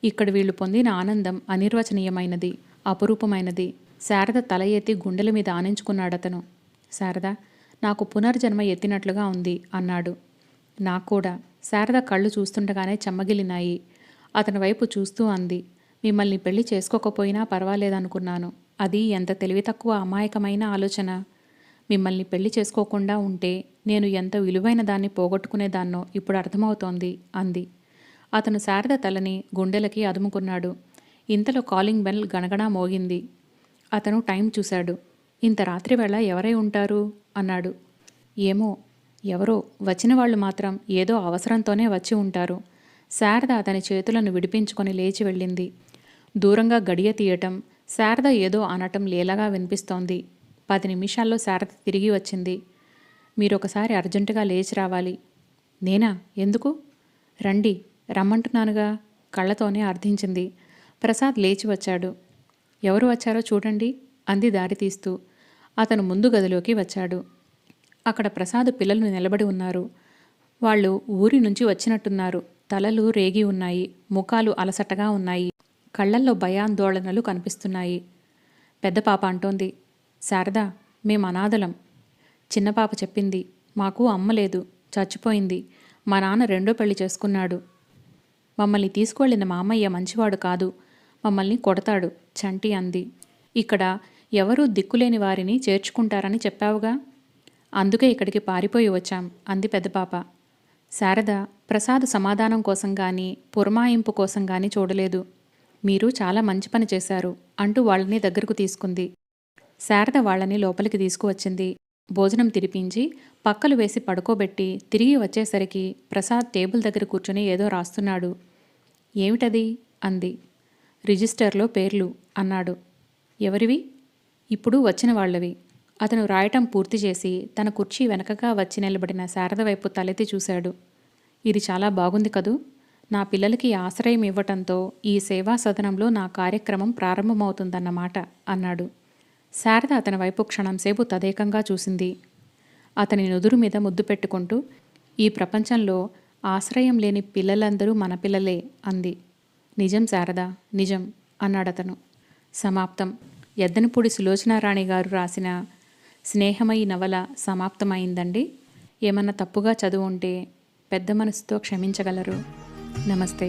A: ఇక్కడ వీళ్ళు పొందిన ఆనందం అనిర్వచనీయమైనది, అపురూపమైనది. శారద తల ఎత్తి గుండెల మీద ఆనించుకున్నాడతను. శారద, నాకు పునర్జన్మ ఎత్తినట్లుగా ఉంది అన్నాడు. నాక్కూడా. శారద కళ్ళు చూస్తుండగానే చెమ్మగిలినాయి. అతని వైపు చూస్తూ అంది. మిమ్మల్ని పెళ్లి చేసుకోకపోయినా పర్వాలేదనుకున్నాను. అది ఎంత తెలివి తక్కువ అమాయకమైన ఆలోచన. మిమ్మల్ని పెళ్లి చేసుకోకుండా ఉంటే నేను ఎంత విలువైన దాన్ని పోగొట్టుకునేదాన్నో ఇప్పుడు అర్థమవుతోంది అంది. అతను శారద తలని గుండెలకి అదుముకున్నాడు. ఇంతలో కాలింగ్ బెల్ గణగణా మోగింది. అతను టైం చూశాడు. ఇంత రాత్రివేళ ఎవరై ఉంటారు అన్నాడు. ఏమో, ఎవరో వచ్చిన వాళ్ళు మాత్రం ఏదో అవసరంతోనే వచ్చి ఉంటారు. శారద అతని చేతులను విడిపించుకొని లేచి వెళ్ళింది. దూరంగా గడియ తీయటం, శారద ఏదో అనటం లీలగా వినిపిస్తోంది. 10 నిమిషాల్లో శారద తిరిగి వచ్చింది. మీరొకసారి అర్జెంటుగా లేచి రావాలి. నేనా? ఎందుకు? రండి, రమ్మంటున్నానుగా కళ్ళతోనే అర్థించింది. ప్రసాద్ లేచి వచ్చాడు. ఎవరు వచ్చారో చూడండి అంది దారి తీస్తూ. అతను ముందు గదిలోకి వచ్చాడు. అక్కడ ప్రసాద్ పిల్లలు నిలబడి ఉన్నారు. వాళ్ళు ఊరి నుంచి వచ్చినట్టున్నారు. తలలు రేగి ఉన్నాయి. ముఖాలు అలసటగా ఉన్నాయి. కళ్ళల్లో భయాందోళనలు కనిపిస్తున్నాయి. పెద్ద పాప అంటోంది, శారదా, మేం అనాథలం. చిన్న పాప చెప్పింది, మాకు అమ్మ లేదు, చచ్చిపోయింది. మా నాన్న రెండో పెళ్లి చేసుకున్నాడు. మమ్మల్ని తీసుకువెళ్ళిన మామయ్య మంచివాడు కాదు, మమ్మల్ని కొడతాడు, చంటి అంది. ఇక్కడ ఎవరూ దిక్కులేని వారిని చేర్చుకుంటారని చెప్పావుగా, అందుకే ఇక్కడికి పారిపోయి వచ్చాం అంది పెద్దపాప. శారద ప్రసాద్ సమాధానం కోసం గాని పురమాయింపు కోసం గాని చూడలేదు. మీరు చాలా మంచి పని చేశారు అంటూ వాళ్ళని దగ్గరకు తీసుకుంది. శారద వాళ్ళని లోపలికి తీసుకువచ్చింది. భోజనం తినిపించి పక్కలు వేసి పడుకోబెట్టి తిరిగి వచ్చేసరికి ప్రసాద్ టేబుల్ దగ్గర కూర్చొని ఏదో రాస్తున్నాడు. ఏమిటది అంది. రిజిస్టర్లో పేర్లు అన్నాడు. ఎవరివి? ఇప్పుడు వచ్చిన వాళ్ళవి. అతను రాయటం పూర్తి చేసి తన కుర్చీ వెనకగా వచ్చి నిలబడిన శారద వైపు తలెత్తి చూశాడు. ఇది చాలా బాగుంది కదూ. నా పిల్లలకి ఆశ్రయం ఇవ్వటంతో ఈ సేవా సదనంలో నా కార్యక్రమం ప్రారంభమవుతుందన్నమాట అన్నాడు. శారద అతని వైపు క్షణంసేపు తదేకంగా చూసింది. అతని నుదురు మీద ముద్దు పెట్టుకుంటూ, ఈ ప్రపంచంలో ఆశ్రయం లేని పిల్లలందరూ మన పిల్లలే అంది. నిజం శారద, నిజం అన్నాడతను. సమాప్తం. ఎద్దనపూడి సులోచనారాణి గారు రాసిన స్నేహమయి నవల సమాప్తమైందండి. ఏమన్నా తప్పుగా చదువు ఉంటే పెద్ద మనసుతో క్షమించగలరు. నమస్తే.